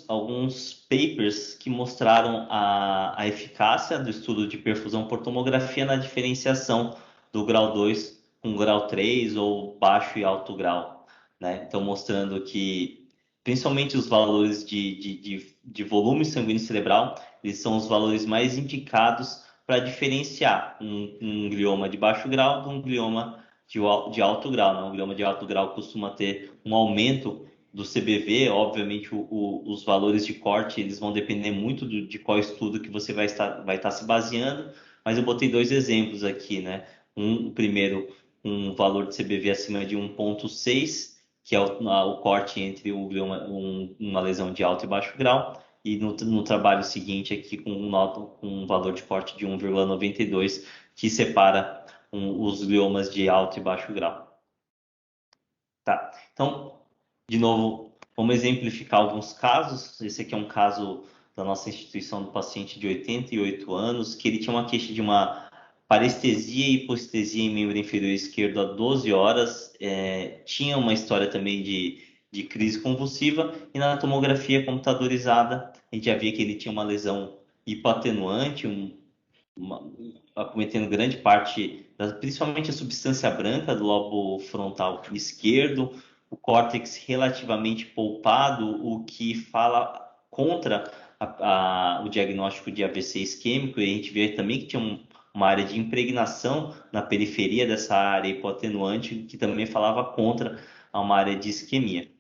alguns papers que mostraram a eficácia do estudo de perfusão por tomografia na diferenciação do grau 2 com grau 3 ou baixo e alto grau, né? Então, mostrando que, principalmente os valores de volume sanguíneo cerebral, eles são os valores mais indicados para diferenciar um glioma de baixo grau de um glioma de alto grau, né? Um glioma de alto grau costuma ter um aumento do CBV, obviamente os valores de corte eles vão depender muito de qual estudo que você vai estar se baseando, mas eu botei 2 exemplos aqui, né? O primeiro, um valor de CBV acima de 1,6, que é o corte entre uma lesão de alto e baixo grau, e no trabalho seguinte aqui com um valor de corte de 1,92, que separa os gliomas de alto e baixo grau. Tá? Então, de novo, vamos exemplificar alguns casos. Esse aqui é um caso da nossa instituição do paciente de 88 anos, que ele tinha uma queixa de uma parestesia e hipoestesia em membro inferior esquerdo há 12 horas, tinha uma história também de crise convulsiva, e na tomografia computadorizada a gente já via que ele tinha uma lesão hipoatenuante, acometendo grande parte, principalmente a substância branca do lobo frontal esquerdo, o córtex relativamente poupado, o que fala contra o diagnóstico de AVC isquêmico, e a gente vê também que tinha uma área de impregnação na periferia dessa área hipoatenuante, que também falava contra uma área de isquemia.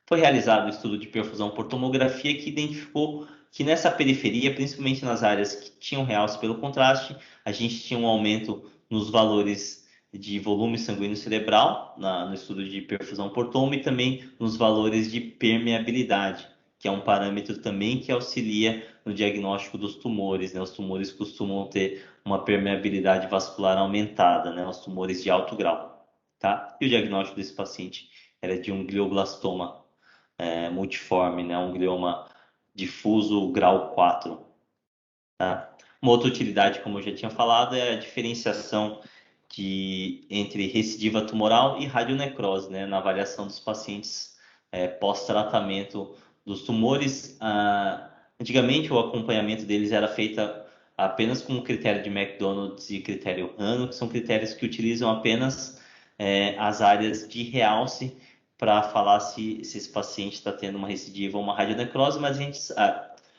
Foi realizado um estudo de perfusão por tomografia que identificou que nessa periferia, principalmente nas áreas que tinham realce pelo contraste, a gente tinha um aumento nos valores de volume sanguíneo cerebral, no estudo de perfusão por tomo, e também nos valores de permeabilidade, que é um parâmetro também que auxilia no diagnóstico dos tumores, né? Os tumores costumam ter uma permeabilidade vascular aumentada, né? Os tumores de alto grau, tá? E o diagnóstico desse paciente era de um glioblastoma multiforme, né? Um glioma difuso grau 4. Tá? Uma outra utilidade, como eu já tinha falado, é a diferenciação entre recidiva tumoral e radionecrose, né? Na avaliação dos pacientes pós-tratamento dos tumores. Antigamente, o acompanhamento deles era feito apenas com o critério de McDonald's e critério Hanno, que são critérios que utilizam apenas as áreas de realce para falar se esse paciente está tendo uma recidiva ou uma radionecrose, mas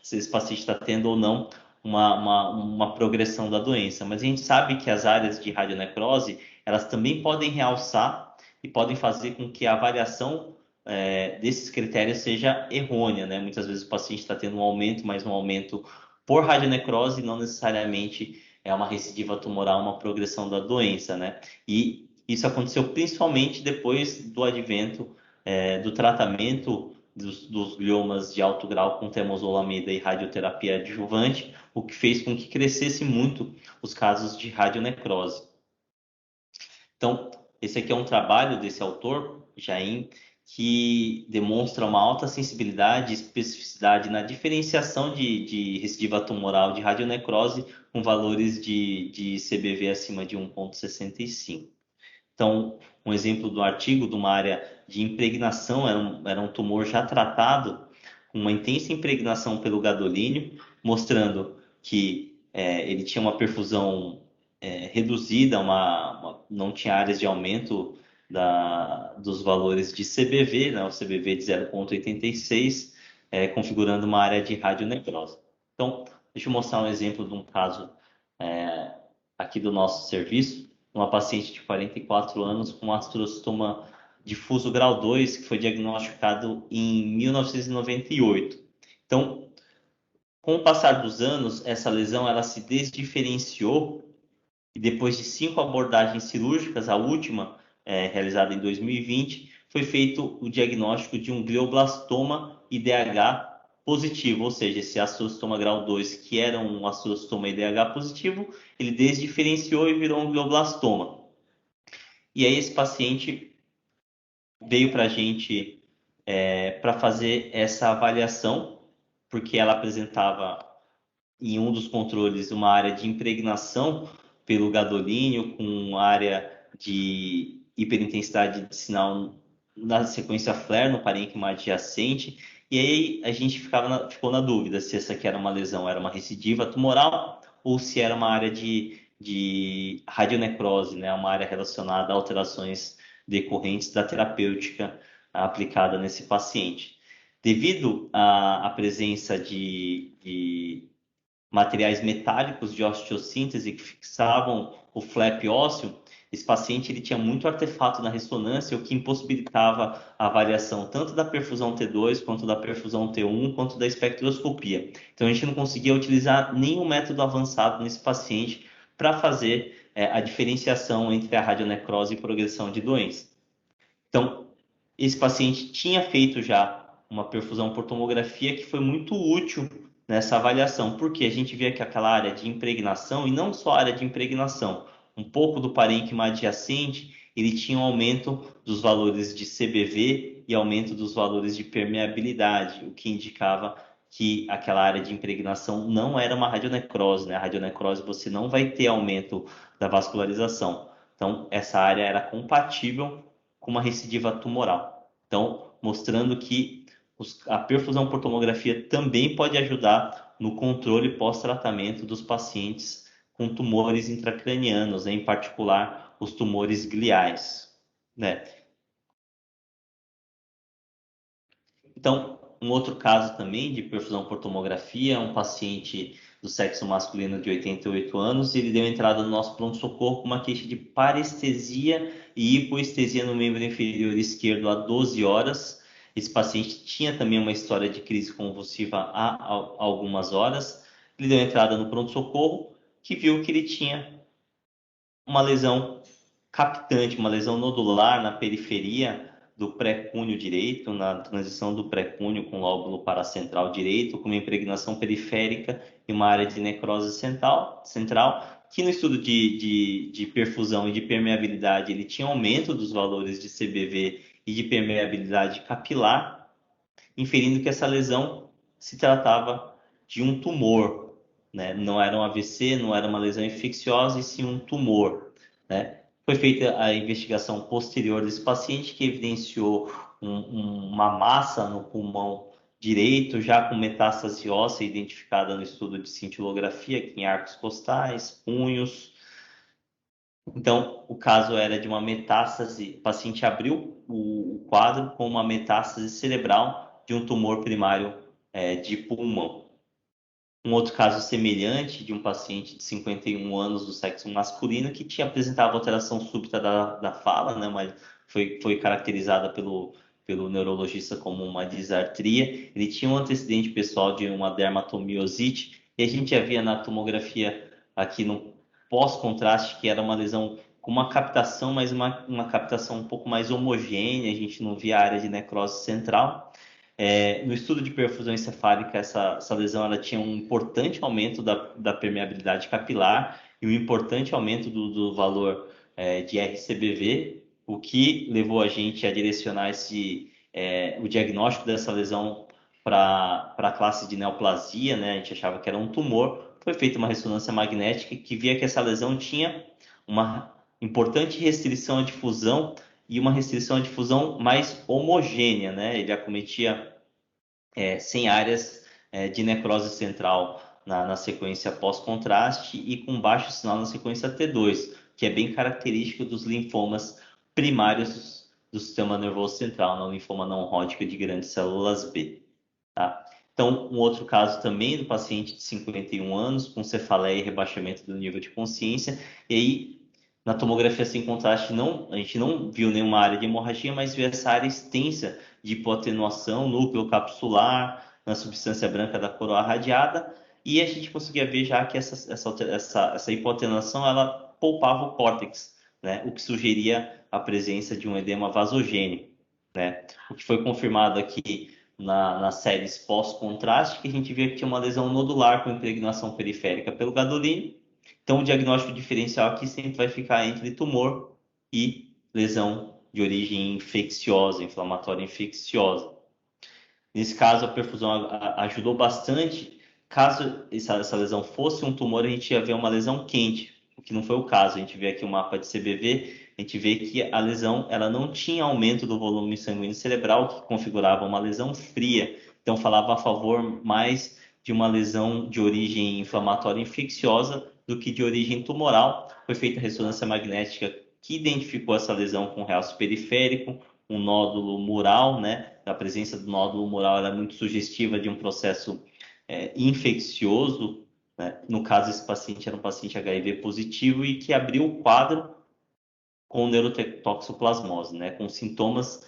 se esse paciente está tendo ou não uma progressão da doença. Mas a gente sabe que as áreas de radionecrose, elas também podem realçar e podem fazer com que a avaliação desses critérios seja errônea, né? Muitas vezes o paciente está tendo um aumento, mas um aumento por radionecrose, não necessariamente é uma recidiva tumoral, uma progressão da doença, né? E isso aconteceu principalmente depois do advento do tratamento dos gliomas de alto grau com temozolomida e radioterapia adjuvante, o que fez com que crescesse muito os casos de radionecrose. Então, esse aqui é um trabalho desse autor, Jaim, que demonstra uma alta sensibilidade e especificidade na diferenciação de recidiva tumoral de radionecrose com valores de CBV acima de 1,65. Então, um exemplo do artigo de uma área de impregnação, era um tumor já tratado, com uma intensa impregnação pelo gadolínio, mostrando que ele tinha uma perfusão reduzida, não tinha áreas de aumento dos valores de CBV, né, o CBV de 0,86, configurando uma área de radionecrose. Então, deixa eu mostrar um exemplo de um caso aqui do nosso serviço, uma paciente de 44 anos com astrostoma difuso grau 2, que foi diagnosticado em 1998. Então, com o passar dos anos, essa lesão ela se desdiferenciou e depois de 5 abordagens cirúrgicas, a última, realizada em 2020, foi feito o diagnóstico de um glioblastoma IDH positivo, ou seja, esse astrostoma grau 2, que era um astrostoma IDH positivo, ele desdiferenciou e virou um glioblastoma. E aí esse paciente veio para a gente para fazer essa avaliação, porque ela apresentava em um dos controles uma área de impregnação pelo gadolínio com área de hiperintensidade de sinal na sequência flare no parênquima adjacente, e aí a gente ficou na dúvida se essa aqui era uma lesão, era uma recidiva tumoral ou se era uma área de radionecrose, né, uma área relacionada a alterações decorrentes da terapêutica aplicada nesse paciente. Devido à presença de materiais metálicos de osteossíntese que fixavam o flap ósseo, esse paciente ele tinha muito artefato na ressonância, o que impossibilitava a avaliação tanto da perfusão T2, quanto da perfusão T1, quanto da espectroscopia. Então, a gente não conseguia utilizar nenhum método avançado nesse paciente para fazer a diferenciação entre a radionecrose e progressão de doença. Então, esse paciente tinha feito já uma perfusão por tomografia que foi muito útil nessa avaliação, porque a gente via que aquela área de impregnação, e não só a área de impregnação, um pouco do parênquima adjacente, ele tinha um aumento dos valores de CBV e aumento dos valores de permeabilidade, o que indicava que aquela área de impregnação não era uma radionecrose, né? A radionecrose você não vai ter aumento da vascularização. Então, essa área era compatível com uma recidiva tumoral. Então, mostrando que a perfusão por tomografia também pode ajudar no controle pós-tratamento dos pacientes com tumores intracranianos, né? Em particular os tumores gliais, né? Então, um outro caso também de perfusão por tomografia, um paciente do sexo masculino de 88 anos, ele deu entrada no nosso pronto-socorro com uma queixa de parestesia e hipoestesia no membro inferior esquerdo há 12 horas. Esse paciente tinha também uma história de crise convulsiva há algumas horas. Ele deu entrada no pronto-socorro, que viu que ele tinha uma lesão captante, uma lesão nodular na periferia do pré-cúneo direito, na transição do pré-cúneo com o lóbulo paracentral direito, com uma impregnação periférica e uma área de necrose central, que no estudo de perfusão e de permeabilidade ele tinha aumento dos valores de CBV e de permeabilidade capilar, inferindo que essa lesão se tratava de um tumor, né? Não era um AVC, não era uma lesão infecciosa, e sim um tumor, né? Foi feita a investigação posterior desse paciente, que evidenciou uma massa no pulmão direito, já com metástase óssea identificada no estudo de cintilografia, aqui em arcos costais, punhos. Então, o caso era de uma metástase, o paciente abriu o quadro com uma metástase cerebral de um tumor primário de pulmão. Um outro caso semelhante de um paciente de 51 anos do sexo masculino que tinha apresentado alteração súbita da fala, né, mas foi caracterizada pelo neurologista como uma disartria. Ele tinha um antecedente pessoal de uma dermatomiosite e a gente havia na tomografia aqui no pós-contraste que era uma lesão com uma captação, mas uma captação um pouco mais homogênea, a gente não via a área de necrose central. No estudo de perfusão encefálica, essa lesão ela tinha um importante aumento da permeabilidade capilar e um importante aumento do valor de RCBV, o que levou a gente a direcionar o diagnóstico dessa lesão para a classe de neoplasia, né? A gente achava que era um tumor. Foi feita uma ressonância magnética que via que essa lesão tinha uma importante restrição à difusão e uma restrição à difusão mais homogênea, né? Ele acometia 100 áreas de necrose central na sequência pós-contraste e com baixo sinal na sequência T2, que é bem característico dos linfomas primários do sistema nervoso central, no linfoma não Hodgkin de grandes células B. Tá? Então, um outro caso também do paciente de 51 anos com cefaleia e rebaixamento do nível de consciência, e aí na tomografia sem contraste, a gente não viu nenhuma área de hemorragia, mas viu essa área extensa de hipoatenuação, núcleo capsular, na substância branca da coroa radiada, e a gente conseguia ver já que essa hipoatenuação ela poupava o córtex, né? O que sugeria a presença de um edema vasogênico, né? O que foi confirmado aqui nas séries pós-contraste, que a gente via que tinha uma lesão nodular com impregnação periférica pelo gadolínio. Então, o diagnóstico diferencial aqui sempre vai ficar entre tumor e lesão de origem infecciosa, inflamatória infecciosa. Nesse caso, a perfusão ajudou bastante. Caso essa lesão fosse um tumor, a gente ia ver uma lesão quente, o que não foi o caso. A gente vê aqui o mapa de CBV, a gente vê que a lesão ela não tinha aumento do volume sanguíneo cerebral, que configurava uma lesão fria. Então, falava a favor mais de uma lesão de origem inflamatória infecciosa do que de origem tumoral. Foi feita a ressonância magnética que identificou essa lesão com realce periférico, um nódulo mural, né? A presença do nódulo mural era muito sugestiva de um processo infeccioso, né? No caso, esse paciente era um paciente HIV positivo e que abriu o quadro com neurotoxoplasmose, né? Com sintomas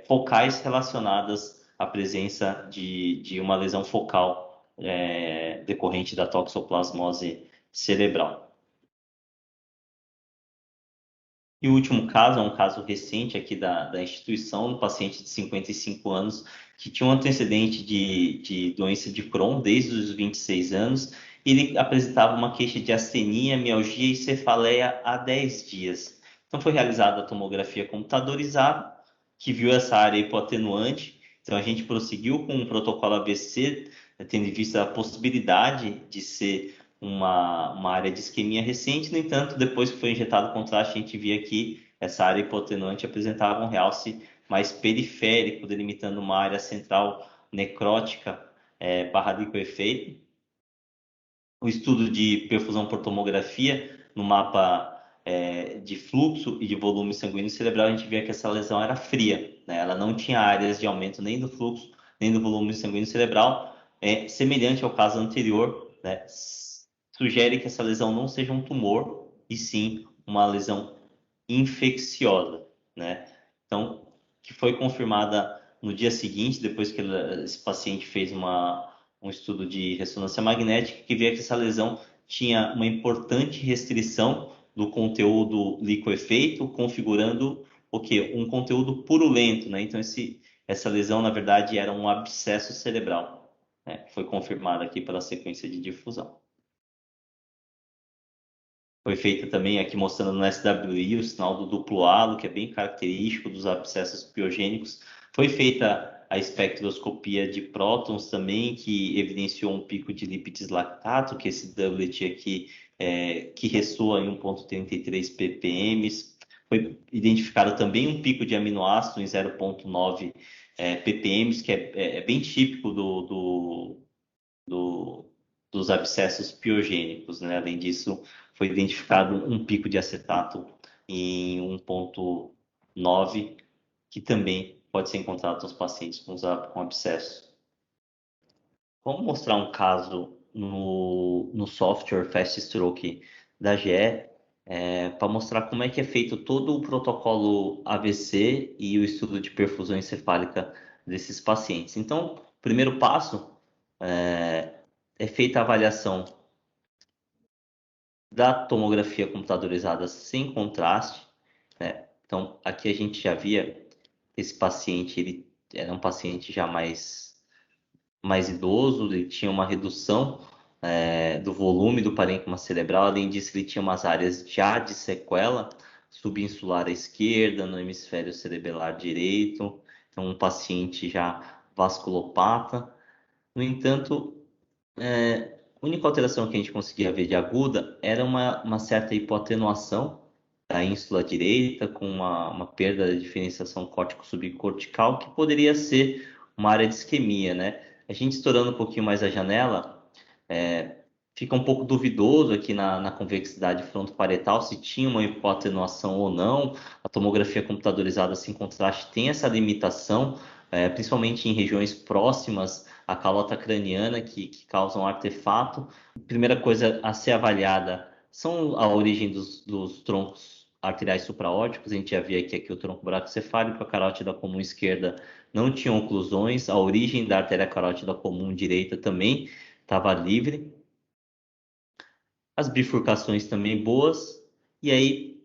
focais relacionadas à presença de uma lesão focal decorrente da toxoplasmose cerebral. E o último caso é um caso recente aqui da instituição, um paciente de 55 anos que tinha um antecedente de doença de Crohn desde os 26 anos e ele apresentava uma queixa de astenia, mialgia e cefaleia há 10 dias. Então foi realizada a tomografia computadorizada, que viu essa área hipoatenuante. Então, a gente prosseguiu com o protocolo ABC, tendo em vista a possibilidade de ser uma área de isquemia recente. No entanto, depois que foi injetado o contraste, a gente via que essa área hipotenuante apresentava um realce mais periférico, delimitando uma área central necrótica barra liquefeito. O estudo de perfusão por tomografia no mapa de fluxo e de volume sanguíneo cerebral, a gente via que essa lesão era fria, né? Ela não tinha áreas de aumento nem do fluxo, nem do volume sanguíneo cerebral, semelhante ao caso anterior, né? Sugere que essa lesão não seja um tumor, e sim uma lesão infecciosa, né? Então, que foi confirmada no dia seguinte, depois que esse paciente fez um estudo de ressonância magnética, que via que essa lesão tinha uma importante restrição do conteúdo liquefeito, configurando o quê? Um conteúdo purulento, né? Então, essa lesão, na verdade, era um abscesso cerebral, né? Foi confirmada aqui pela sequência de difusão. Foi feita também aqui mostrando no SWI o sinal do duplo halo, que é bem característico dos abscessos piogênicos. Foi feita a espectroscopia de prótons também, que evidenciou um pico de lípides lactato, que é esse doublet aqui, que ressoa em 1,33 ppm. Foi identificado também um pico de aminoácido em 0,9 ppm, que é bem típico dos abscessos piogênicos, né? Além disso, foi identificado um pico de acetato em 1,9, que também pode ser encontrado nos pacientes com abscesso. Vamos mostrar um caso no software Fast Stroke da GE, para mostrar como é que é feito todo o protocolo AVC e o estudo de perfusão encefálica desses pacientes. Então, o primeiro passo é feita a avaliação da tomografia computadorizada sem contraste, né? Então, aqui a gente já via esse paciente, ele era um paciente já mais idoso, ele tinha uma redução do volume do parênquima cerebral, além disso, ele tinha umas áreas já de sequela subinsular à esquerda, no hemisfério cerebelar direito, então um paciente já vasculopata. No entanto, a única alteração que a gente conseguia ver de aguda era uma certa hipoatenuação da ínsula direita, com uma perda da diferenciação córtico-subcortical, que poderia ser uma área de isquemia, né? A gente estourando um pouquinho mais a janela, fica um pouco duvidoso aqui na convexidade frontoparietal se tinha uma hipoatenuação ou não. A tomografia computadorizada sem contraste tem essa limitação, principalmente em regiões próximas à calota craniana que causam artefato. A primeira coisa a ser avaliada são a origem dos troncos arteriais supraórticos. A gente já via que aqui o tronco bracocefálico, a carótida comum esquerda não tinha oclusões, a origem da artéria carótida comum direita também estava livre. As bifurcações também boas. E aí,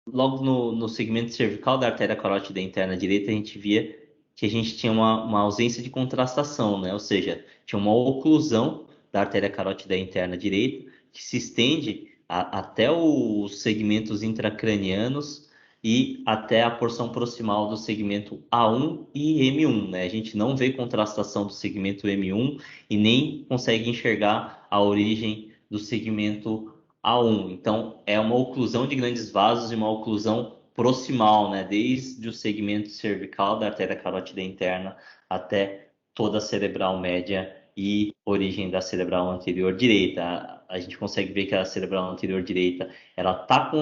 logo no segmento cervical da artéria carótida interna direita, a gente via que a gente tinha uma ausência de contrastação, né? Ou seja, tinha uma oclusão da artéria carótida interna direita que se estende até os segmentos intracranianos e até a porção proximal do segmento A1 e M1, né? A gente não vê contrastação do segmento M1 e nem consegue enxergar a origem do segmento A1. Então, é uma oclusão de grandes vasos e uma oclusão proximal, né? Desde o segmento cervical da artéria carótida interna até toda a cerebral média e origem da cerebral anterior direita. A gente consegue ver que a cerebral anterior direita ela está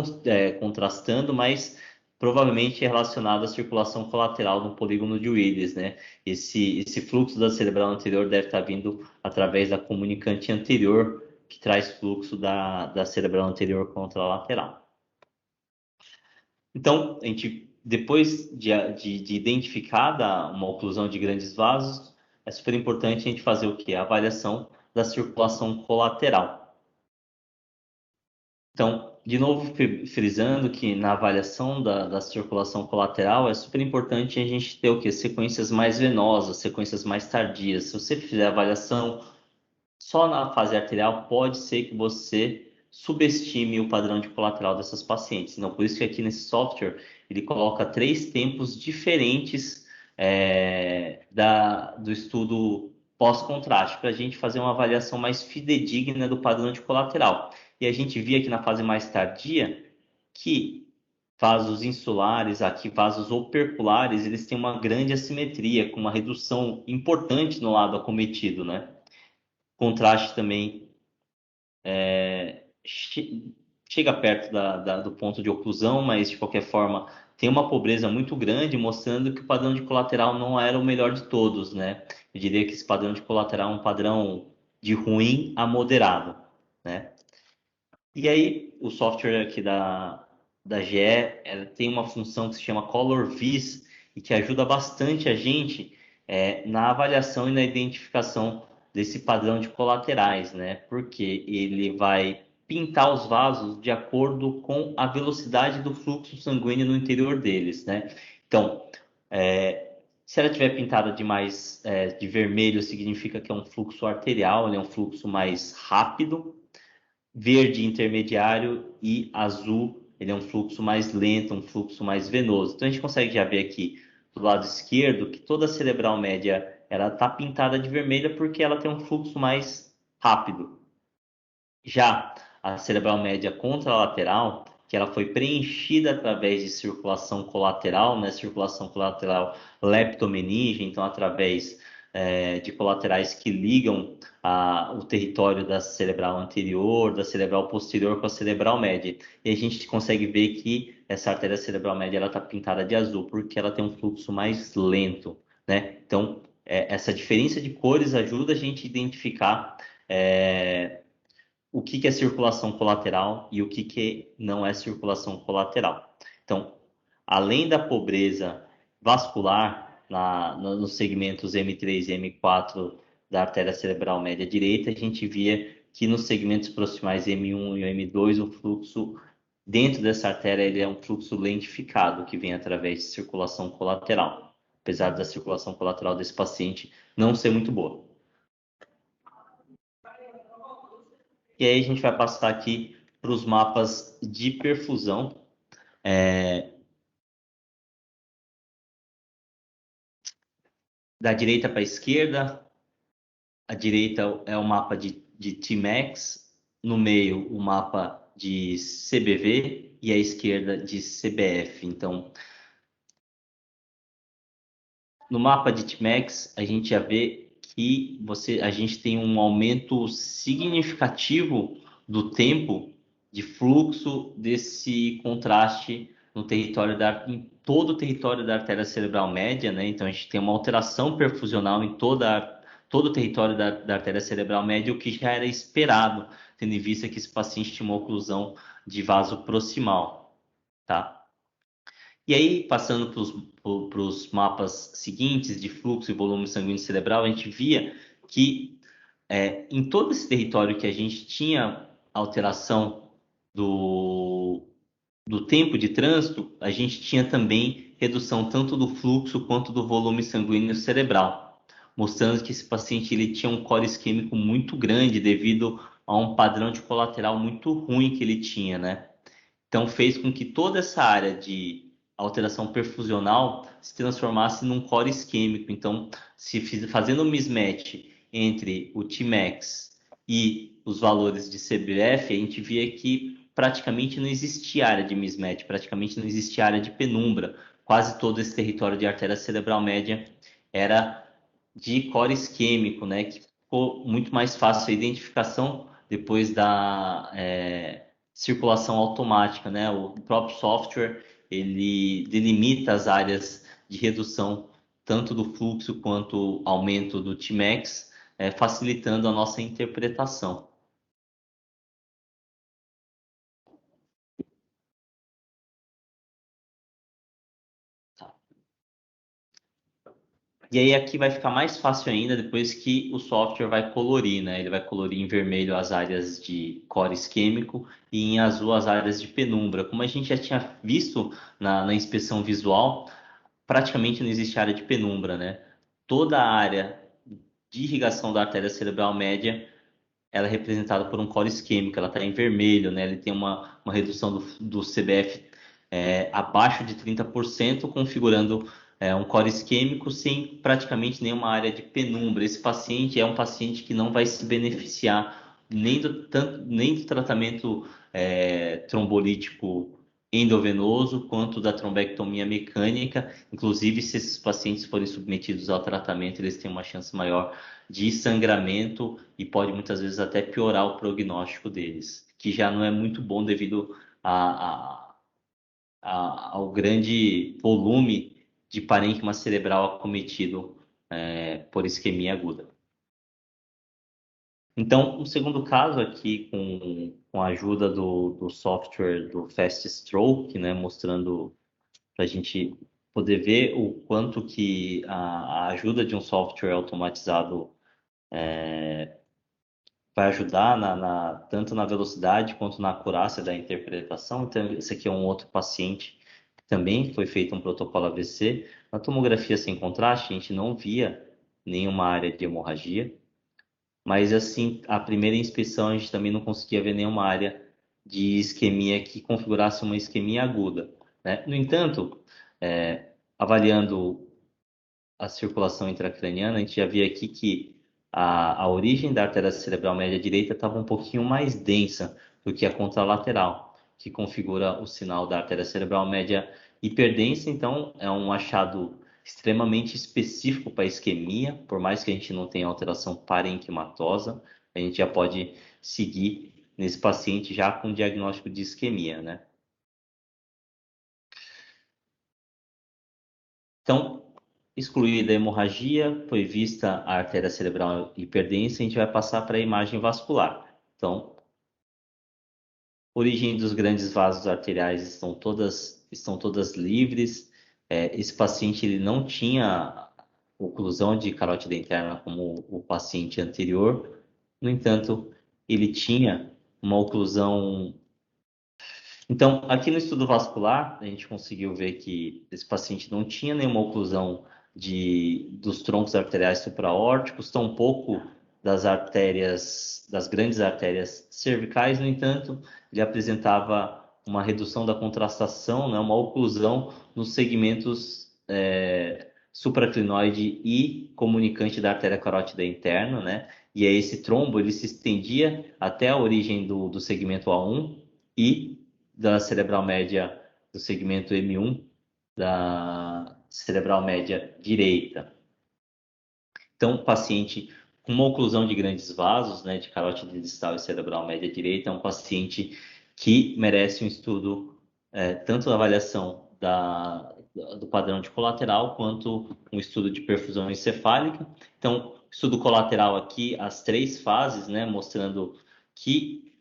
contrastando, mas provavelmente é relacionada à circulação colateral no polígono de Willis, né? Esse fluxo da cerebral anterior deve estar vindo através da comunicante anterior, que traz fluxo da cerebral anterior contralateral. Então, a gente, depois de identificada uma oclusão de grandes vasos, é super importante a gente fazer o quê? A avaliação da circulação colateral. Então, de novo, frisando que na avaliação da circulação colateral é super importante a gente ter o quê? Sequências mais venosas, sequências mais tardias. Se você fizer a avaliação só na fase arterial, pode ser que você subestime o padrão de colateral dessas pacientes. Então, por isso que aqui nesse software ele coloca 3 tempos diferentes do estudo pós-contraste, para a gente fazer uma avaliação mais fidedigna do padrão de colateral. E a gente via aqui na fase mais tardia que vasos insulares, aqui vasos operculares, eles têm uma grande assimetria, com uma redução importante no lado acometido, né? Contraste também chega perto do ponto de oclusão, mas de qualquer forma tem uma pobreza muito grande, mostrando que o padrão de colateral não era o melhor de todos, né? Eu diria que esse padrão de colateral é um padrão de ruim a moderado, né? E aí, o software aqui da GE, tem uma função que se chama Color Vis e que ajuda bastante a gente na avaliação e na identificação desse padrão de colaterais, né? Porque ele vai pintar os vasos de acordo com a velocidade do fluxo sanguíneo no interior deles, né? Então, se ela tiver pintada de vermelho, significa que é um fluxo arterial, ele é um fluxo mais rápido. Verde intermediário e azul, ele é um fluxo mais lento, um fluxo mais venoso. Então a gente consegue já ver aqui do lado esquerdo que toda a cerebral média ela está pintada de vermelha porque ela tem um fluxo mais rápido. Já a cerebral média contralateral, que ela foi preenchida através de circulação colateral, né? Circulação colateral leptomeníngea, então através de colaterais que ligam o território da cerebral anterior, da cerebral posterior com a cerebral média. E a gente consegue ver que essa artéria cerebral média ela está pintada de azul porque ela tem um fluxo mais lento, né? Então, essa diferença de cores ajuda a gente a identificar o que é circulação colateral e o que não é circulação colateral. Então, além da pobreza vascular nos segmentos M3 e M4 da artéria cerebral média direita, a gente via que nos segmentos proximais M1 e M2 o fluxo dentro dessa artéria ele é um fluxo lentificado que vem através de circulação colateral, apesar da circulação colateral desse paciente não ser muito boa. E aí a gente vai passar aqui para os mapas de perfusão. Da direita para a esquerda, a direita é o mapa de T-Max, no meio o mapa de CBV e a esquerda de CBF. Então, no mapa de T-Max, a gente já vê que a gente tem um aumento significativo do tempo de fluxo desse contraste no território em todo o território da artéria cerebral média, né? Então a gente tem uma alteração perfusional em todo o território da artéria cerebral média, o que já era esperado, tendo em vista que esse paciente tinha uma oclusão de vaso proximal, tá? E aí, passando para os mapas seguintes de fluxo e volume sanguíneo cerebral, a gente via que em todo esse território que a gente tinha alteração do tempo de trânsito, a gente tinha também redução tanto do fluxo quanto do volume sanguíneo cerebral, mostrando que esse paciente ele tinha um core isquêmico muito grande devido a um padrão de colateral muito ruim que ele tinha, né? Então fez com que toda essa área de alteração perfusional se transformasse num core isquêmico. Então, fazendo um mismatch entre o Tmax e os valores de CBF, a gente via que praticamente não existia área de mismatch, praticamente não existia área de penumbra. Quase todo esse território de artéria cerebral média era de core isquêmico, né? Que ficou muito mais fácil a identificação depois da circulação automática, né? O próprio software ele delimita as áreas de redução tanto do fluxo quanto aumento do Tmax, facilitando a nossa interpretação. E aí aqui vai ficar mais fácil ainda depois que o software vai colorir, né? Ele vai colorir em vermelho as áreas de core isquêmico e em azul as áreas de penumbra. Como a gente já tinha visto na inspeção visual, praticamente não existe área de penumbra, né? Toda a área de irrigação da artéria cerebral média, ela é representada por um core isquêmico, ela está em vermelho, né? Ele tem uma redução do CBF abaixo de 30%, configurando um core isquêmico sem praticamente nenhuma área de penumbra. Esse paciente é um paciente que não vai se beneficiar nem do tratamento trombolítico endovenoso quanto da trombectomia mecânica. Inclusive, se esses pacientes forem submetidos ao tratamento, eles têm uma chance maior de sangramento e pode muitas vezes até piorar o prognóstico deles, que já não é muito bom devido ao grande volume de parênquima cerebral acometido por isquemia aguda. Então, um segundo caso aqui com a ajuda do software do Fast Stroke, né, mostrando para a gente poder ver o quanto que a ajuda de um software automatizado vai ajudar tanto na velocidade quanto na acurácia da interpretação. Então, esse aqui é um outro paciente que também foi feito um protocolo AVC. Na tomografia sem contraste, a gente não via nenhuma área de hemorragia, mas assim, a primeira inspeção a gente também não conseguia ver nenhuma área de isquemia que configurasse uma isquemia aguda, né? No entanto, avaliando a circulação intracraniana, a gente já via aqui que a origem da artéria cerebral média direita estava um pouquinho mais densa do que a contralateral, que configura o sinal da artéria cerebral média hiperdensa. Então, é um achado extremamente específico para isquemia, por mais que a gente não tenha alteração parenquimatosa, a gente já pode seguir nesse paciente já com diagnóstico de isquemia, né? Então, excluída a hemorragia, foi vista a artéria cerebral hiperdensa, a gente vai passar para a imagem vascular. Então, origem dos grandes vasos arteriais estão todas livres. Esse paciente ele não tinha oclusão de carótida interna como o paciente anterior. No entanto, ele tinha uma oclusão. Então, aqui no estudo vascular, a gente conseguiu ver que esse paciente não tinha nenhuma oclusão dos troncos arteriais supraórticos, tampouco das grandes artérias cervicais. No entanto, ele apresentava uma redução da contrastação, né, uma oclusão nos segmentos supraclinoide e comunicante da artéria carótida interna, né? E aí esse trombo ele se estendia até a origem do segmento A1 e da cerebral média do segmento M1 da cerebral média direita. Então, paciente com uma oclusão de grandes vasos, né, de carótida distal e cerebral média direita, é um paciente que merece um estudo, tanto na avaliação do padrão de colateral, quanto um estudo de perfusão encefálica. Então, estudo colateral aqui, as 3 fases, né, mostrando que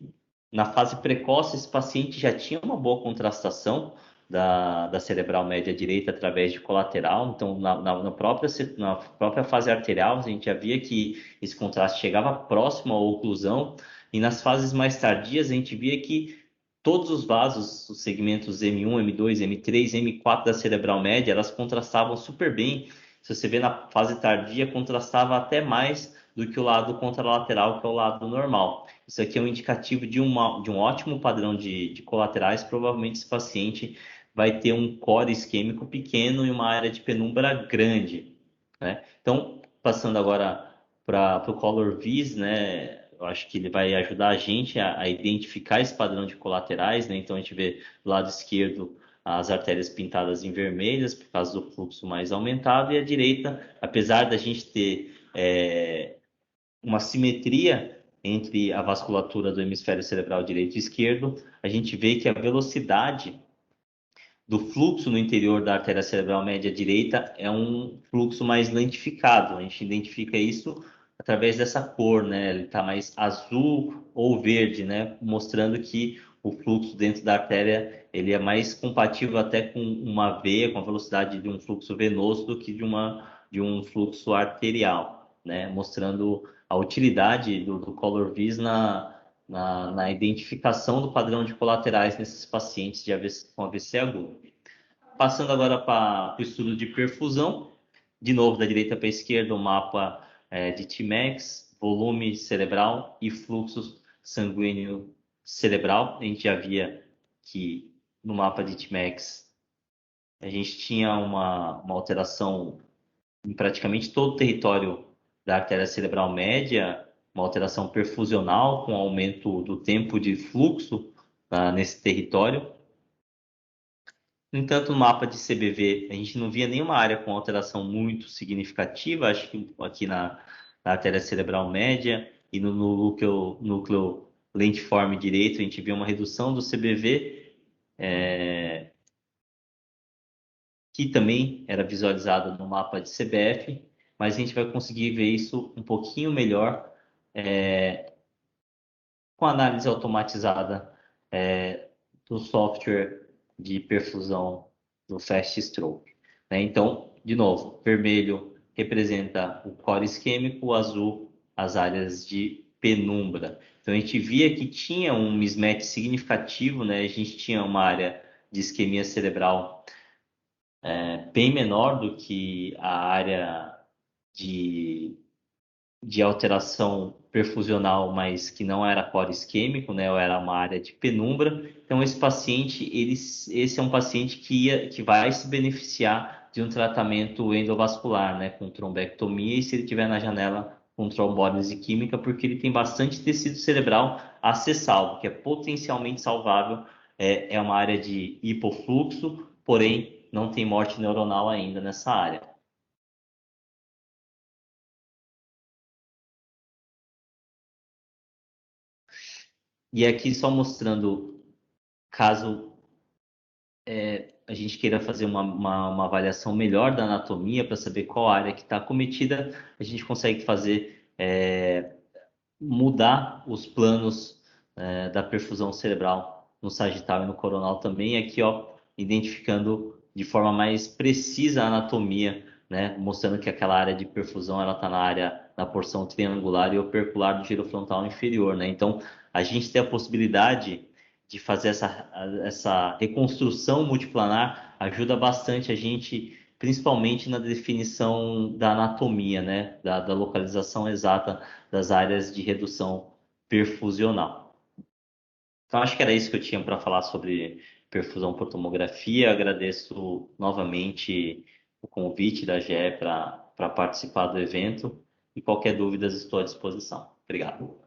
na fase precoce, esse paciente já tinha uma boa contrastação da cerebral média direita através de colateral. Então, na própria fase arterial, a gente já via que esse contraste chegava próximo à oclusão. E nas fases mais tardias, a gente via que todos os vasos, os segmentos M1, M2, M3, M4 da cerebral média, elas contrastavam super bem. Se você vê na fase tardia, contrastava até mais do que o lado contralateral, que é o lado normal. Isso aqui é um indicativo de um ótimo padrão de colaterais. Provavelmente esse paciente vai ter um core isquêmico pequeno e uma área de penumbra grande, né? Então, passando agora para o Color Vis, né? Eu acho que ele vai ajudar a gente a identificar esse padrão de colaterais, né? Então, a gente vê do lado esquerdo as artérias pintadas em vermelhas por causa do fluxo mais aumentado, e a direita, apesar da gente ter uma simetria entre a vasculatura do hemisfério cerebral direito e esquerdo, a gente vê que a velocidade do fluxo no interior da artéria cerebral média direita é um fluxo mais lentificado. A gente identifica isso através dessa cor, né? Ele está mais azul ou verde, né? Mostrando que o fluxo dentro da artéria ele é mais compatível até com uma veia, com a velocidade de um fluxo venoso do que de um fluxo arterial, né? Mostrando a utilidade do Color Vis na identificação do padrão de colaterais nesses pacientes com AVC agudo. Passando agora para o estudo de perfusão, de novo da direita para a esquerda, o mapa de T-Max, volume cerebral e fluxo sanguíneo cerebral. A gente já via que no mapa de T-Max a gente tinha uma alteração em praticamente todo o território da artéria cerebral média, uma alteração perfusional com aumento do tempo de fluxo nesse território. No entanto, no mapa de CBV, a gente não via nenhuma área com alteração muito significativa, acho que aqui na artéria cerebral média e no núcleo lentiforme direito, a gente via uma redução do CBV, que também era visualizada no mapa de CBF, mas a gente vai conseguir ver isso um pouquinho melhor com a análise automatizada do software de perfusão do Fast Stroke. Né? Então, de novo, vermelho representa o core isquêmico, o azul as áreas de penumbra. Então, a gente via que tinha um mismatch significativo, né? A gente tinha uma área de isquemia cerebral bem menor do que a área de alteração perfusional, mas que não era core isquêmico, né, ou era uma área de penumbra. Então, esse paciente, esse é um paciente que vai se beneficiar de um tratamento endovascular, né, com trombectomia, e se ele tiver na janela com trombólise química, porque ele tem bastante tecido cerebral a ser salvo, que é potencialmente salvável. É uma área de hipofluxo, porém não tem morte neuronal ainda nessa área. E aqui só mostrando, caso a gente queira fazer uma avaliação melhor da anatomia para saber qual área que está acometida, a gente consegue fazer mudar os planos da perfusão cerebral no sagital e no coronal também, aqui ó, identificando de forma mais precisa a anatomia, né, mostrando que aquela área de perfusão ela está na porção triangular e opercular do girofrontal inferior, né? Então a gente tem a possibilidade de fazer essa reconstrução multiplanar, ajuda bastante a gente, principalmente na definição da anatomia, né, da localização exata das áreas de redução perfusional. Então, acho que era isso que eu tinha para falar sobre perfusão por tomografia. Agradeço novamente o convite da GE para participar do evento e qualquer dúvida estou à disposição. Obrigado.